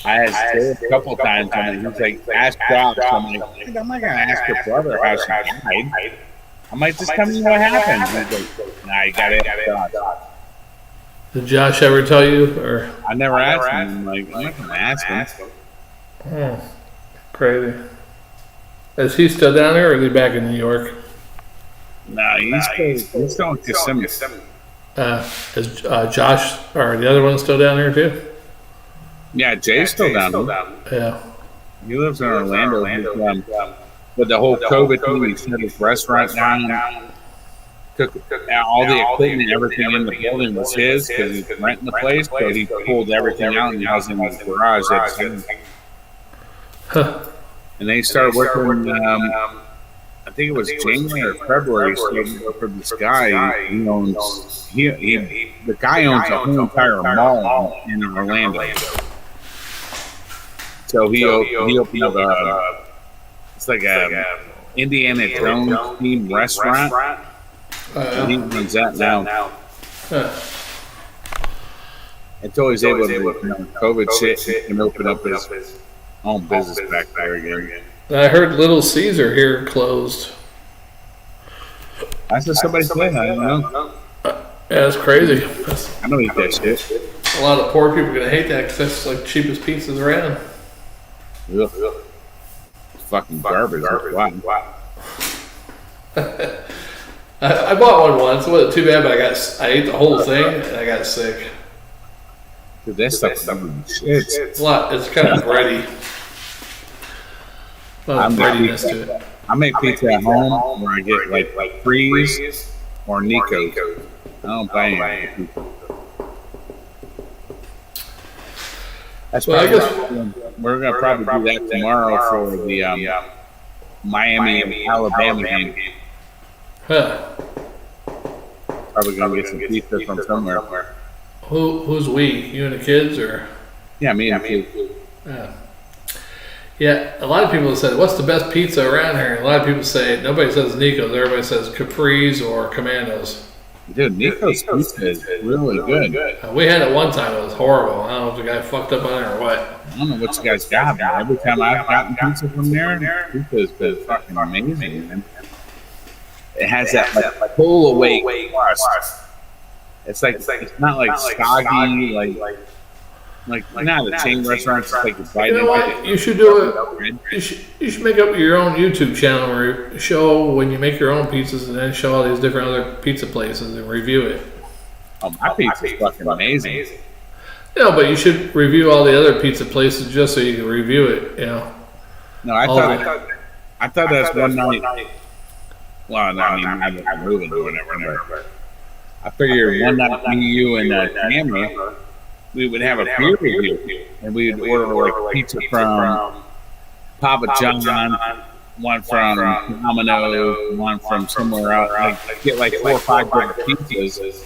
I asked her a couple times, and he's like, ask Josh. I'm like, I'm not going to ask your brother how she died. I might just tell me what happened. He's like, nah, you got to ask Josh. Did Josh ever tell you? Or I never asked him. I'm like, I'm not going to ask him. Crazy. Is he still down there, or is he back in New York? No, he's still in Kissimmee. Is Josh or the other one still down there too? Yeah, Jay's still down there. Yeah. He lives in Orlando. With the whole COVID thing, he shut his restaurant down. Took all the equipment, everything in the building was his because he's renting the place. So he pulled everything out and he was in his garage. And then he started working. I think it was January or February. He started working for this guy. He owns. The guy owns a whole entire mall in Orlando. So he opened up it's like a Indiana Jones themed restaurant. He runs that now. Until he's able to, COVID shit, he can open up his own business back there again. I heard Little Caesar here closed. That's what somebody said. I don't know. Yeah, that's crazy. I don't eat that shit. A lot of poor people are gonna hate that because that's like the cheapest pizzas around. Ugh. Fucking garbage. Wow. I bought one once. It wasn't too bad, but I ate the whole thing and I got sick. Dude, that stuff's shit. It's a lot. It's kind of bready. Breadiness to it. I make pizza at home where I get like Freeze or Nico's. I don't buy any. That's why we're gonna probably do that tomorrow for the Miami Alabama game. Huh. Probably gonna get some pizza from somewhere. Who's we? You and the kids, or? Yeah, me and the kids. Yeah, a lot of people said, what's the best pizza around here? And a lot of people say, nobody says Nico's, everybody says Capri's or Commando's. Dude, Nico's pizza is really good. We had it one time, it was horrible. I don't know if the guy fucked up on it or what. I don't know what you guys got, but every time I've gotten pizza from there, pizza has been fucking amazing, man. It has that like pull away crust. It's not like soggy, like not a chain restaurant. It's like a bite. You know what? You should do it. You should make up your own YouTube channel where you show when you make your own pizzas and then show all these different other pizza places and review it. Oh, my pizza's fucking amazing. No, but you should review all the other pizza places just so you can review it. You know. No, I thought that's one night. Well, no, I mean, I was moving or whatever. But I figured one night, me, you, and Tamara, we would have a beer review, and we would order like pizza from Papa John, one from Domino's, one from somewhere else. Like get like 4 or 5 different pizzas.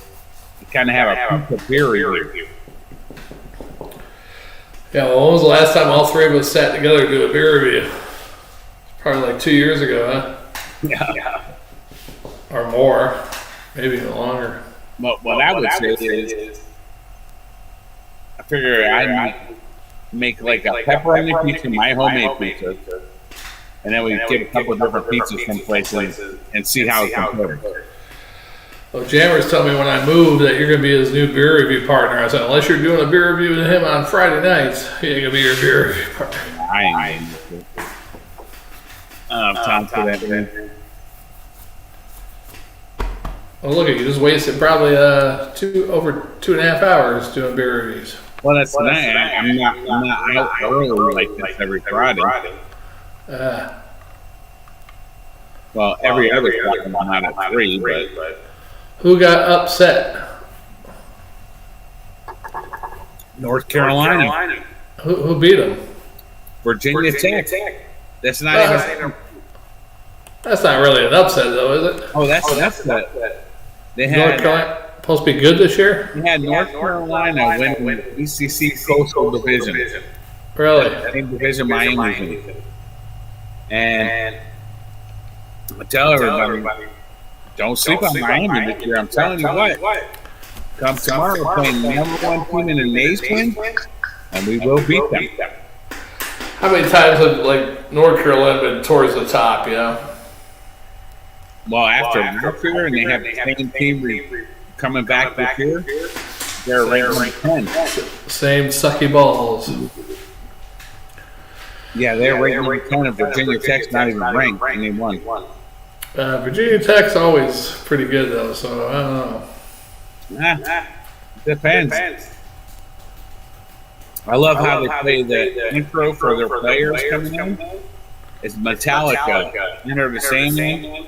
And kind of have a pizza beer review. Yeah, well, when was the last time all three of us sat together to do a beer review? Probably like 2 years ago, huh? Yeah. Or more, maybe even longer. Well, what I would say is, I figure I might make like a pepperoni pizza, my homemade pizza, and then we get a couple of different pizzas from places and see how it compares. Well, Jammer's telling me when I move that you're going to be his new beer review partner. I said, unless you're doing a beer review with him on Friday nights, he ain't going to be your beer review partner. I ain't time for that, man. Well, look at you, just wasted probably over 2.5 hours doing beer reviews. Well, that's nice. I'm not out early like this every Friday. Well, every other Friday I'm not at 3, but who got upset? North Carolina. Who beat them? Virginia Tech. That's not even. That's not really an upset, though, is it? Oh, that's an upset. They had North Carolina supposed to be good this year. They had North Carolina win the ECC Coastal Division. Really? Same division Miami's in. And I tell everybody, don't sleep on Miami this year. I'm telling you what. Come tomorrow, we're playing the #1 team in the nation, and we will beat them. How many times have North Carolina been towards the top? You know. Well, after last year, and they have the same team coming back this year, they're ranked 10. Same sucky balls. Yeah, they're ranked 10, and Virginia Tech's not even ranked, and they won. Virginia Tech's always pretty good, though, so I don't know. Depends. I love how they play the intro for their players coming in. It's Metallica. Enter the Sandman.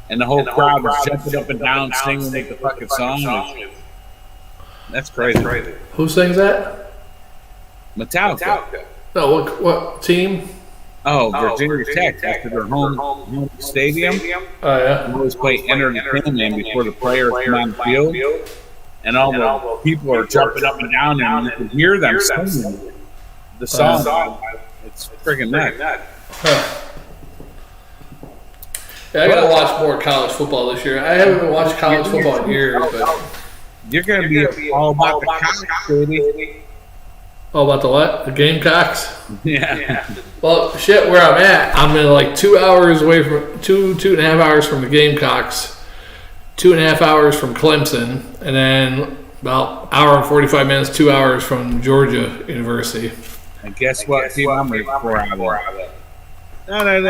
And the whole crowd was jumping up and down singing with the fucking song. That's crazy. Who sings that? Metallica. No, what team? Oh, Virginia Tech. After their home stadium. Oh, yeah. They always play Enter the Sandman before the players come on the field. And all the people are jumping up and down, and you can hear them singing the song. It's friggin' nuts. Huh. Yeah, I gotta watch more college football this year. I haven't watched college football in years, but you're gonna be all about the Cocks, baby. All about the what? The Gamecocks? Yeah. Well, shit, where I'm at, I'm in 2 hours away from 2.5 hours from the Gamecocks, 2.5 hours from Clemson, and then about hour and 45 minutes, 2 hours from Georgia University. And guess what team I'm rooting for out of there? I'm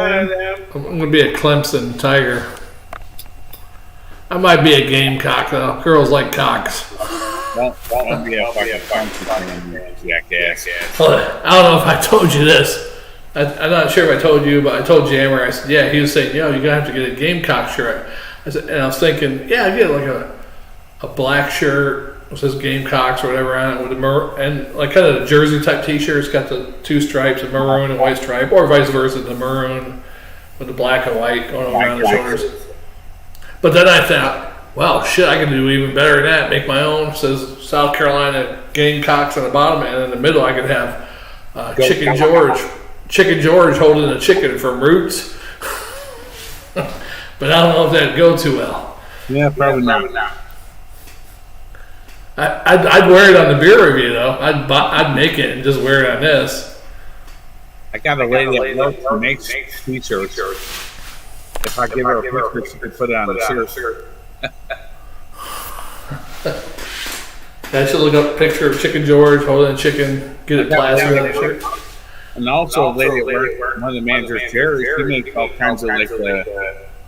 going to be a Clemson Tiger. I might be a Gamecock, though. Girls like cocks. Don't be a fucking Clemson fan, jackass. I don't know if I told you this. I'm not sure if I told you, but I told Jammer. I said, yeah, he was saying, you're going to have to get a Gamecock shirt. I said, and I was thinking, yeah, I'd get a black shirt. It says Gamecocks or whatever on it with and kind of the jersey type t-shirt. It's got the 2 stripes, a maroon and white stripe, or vice versa, the maroon with the black and white going around the shoulders. But then I thought, well, shit, I can do even better than that. Make my own. It says South Carolina Gamecocks on the bottom, and in the middle I could have Chicken George holding a chicken from Roots. But I don't know if that'd go too well. Yeah, probably not. I'd wear it on the beer review though. I'd make it and just wear it on this. I got a lady at work who makes t-shirts. If I give her a picture, she can put it on a shirt. I should look up a picture of Chicken George holding a chicken, get it plastered on the shirt. And also a lady at work, one of the managers, Jerry, she makes all kinds of the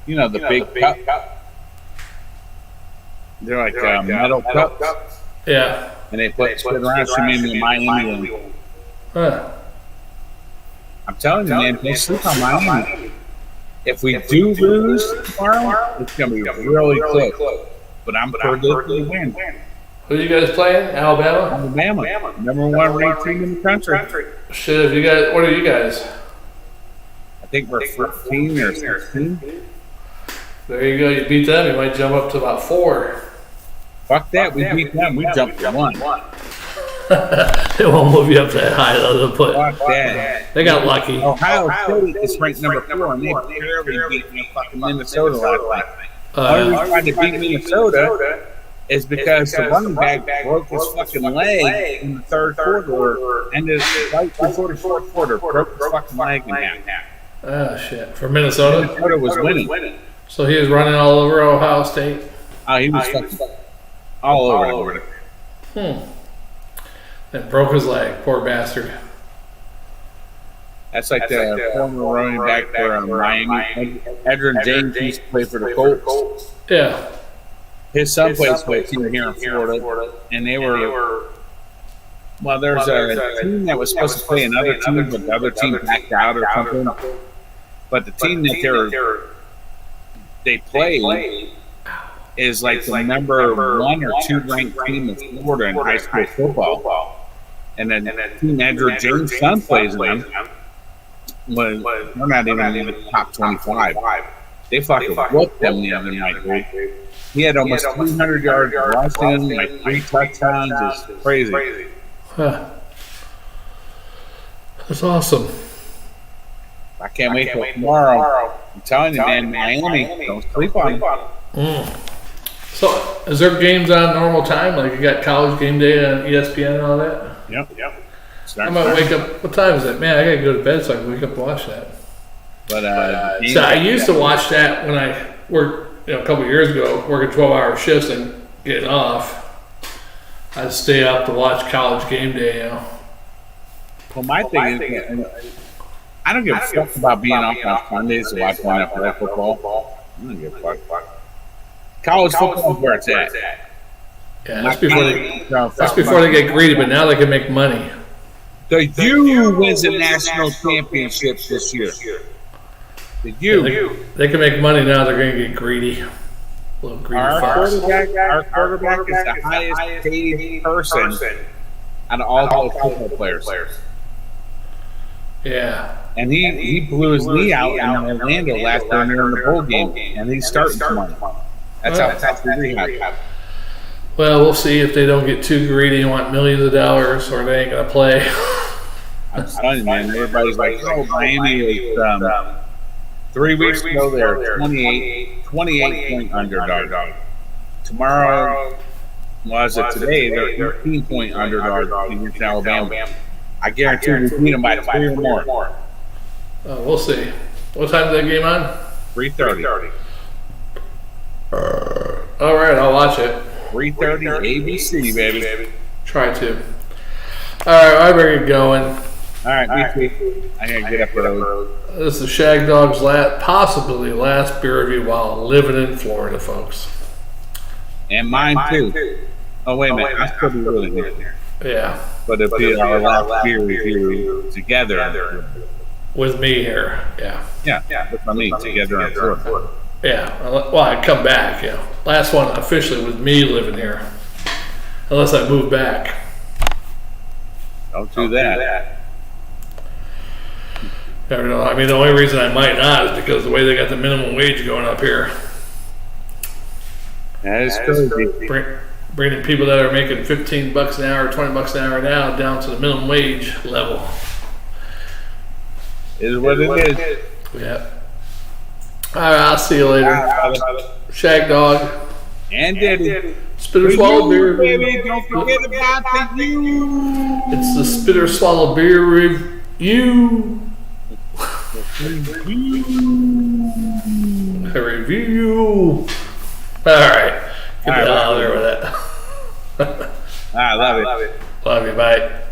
big cup. They're like metal cups. Yeah. And they put spin around. She made me a Miami one. Huh. I'm telling you, man, don't sleep on Miami. If we do lose tomorrow, it's going to be really close. But I'm predicting to win. Who are you guys playing? Alabama? Alabama. #1 ranked team in the country. Shit, what are you guys? I think we're 14 or 16. There you go. You beat them. You might jump up to about 4. Fuck that. We beat them. We jumped to 1. It won't move you up that high, though. Fuck that. They got lucky. Ohio State is ranked #4, and they barely beat fucking Minnesota last night. The only reason why they beat Minnesota is because the running back broke his fucking leg in the third quarter, ended right before the fourth quarter, broke his fucking leg in half. Oh shit! For Minnesota. Minnesota was winning. So he was running all over Ohio State. Oh, he was fucking all over it. And broke his leg. Poor bastard. That's like the former running back for Miami. Edrin James used to play for the Colts. Yeah. His son plays for a team here in Florida, and they were. Well, there's a team that was supposed to play another team, but the other team backed out or something. But the team that they play is like the number 1 or 2 ranked team in Florida in high school football. And then team Edrin James' son plays in them. They're not even in the top 25. They fucking whooped them the other night, dude. He had almost 300 yards rushing, like 3 touchdowns. It's crazy. Huh. That's awesome. I can't wait till tomorrow. I'm telling you, man, Miami, don't sleep on them. So, is there games on normal time? Like you got College Game Day on ESPN and all that? Yep. I might wake up. What time is it? Man, I gotta go to bed so I can wake up and watch that. But so I used to watch that when I worked, a couple of years ago, working 12-hour shifts and getting off. I'd stay up to watch College Game Day. Well, my thing is, I don't give a fuck about being off on Sundays to watch NFL football. I don't give a fuck. College football is where it's at. Yeah, that's before they get greedy, but now they can make money. The U wins the national championship this year. The U. They can make money now. They're going to get greedy. A little greedy farts. Our quarterback is the highest paid person out of all those football players. Yeah. And he blew his knee out in Orlando last year in the bowl game, and he's starting tomorrow. That's how tough the rehab. Well, we'll see if they don't get too greedy and want millions of dollars, or they ain't gonna play. I'm telling you, man. Everybody's like, "Oh, Miami is 3 weeks ago they're 28 point underdog. Tomorrow, was it today? They're 18-point underdog against Alabama. I guarantee we beat them by 3 or more. We'll see. What time is that game on? 3:30. All right, I'll watch it. 3:30 ABC, baby. Try to. All right, I better get going. All right, me too. I gotta get up early. This is Shagdog's possibly last beer review while living in Florida, folks. And mine too. Oh, wait a minute. I'll still be living here. Yeah. But it'll be our last beer review together. With me here, yeah. Yeah, with me together in Florida. Yeah, well, I'd come back, Last one officially with me living here. Unless I move back. Don't do that. Never know. I mean, the only reason I might not is because the way they got the minimum wage going up here. That is crazy. Bringing people that are making $15 an hour, $20 an hour now down to the minimum wage level. It is what it is. Yeah. All right, I'll see you later. Shagdog. And Diddy. Spitter Swallow Beer. Baby, don't forget about the U. It's the Spitter Swallow Beer Review. A review. All right. Get the hell out of there with that. I love it. Love you. Bye.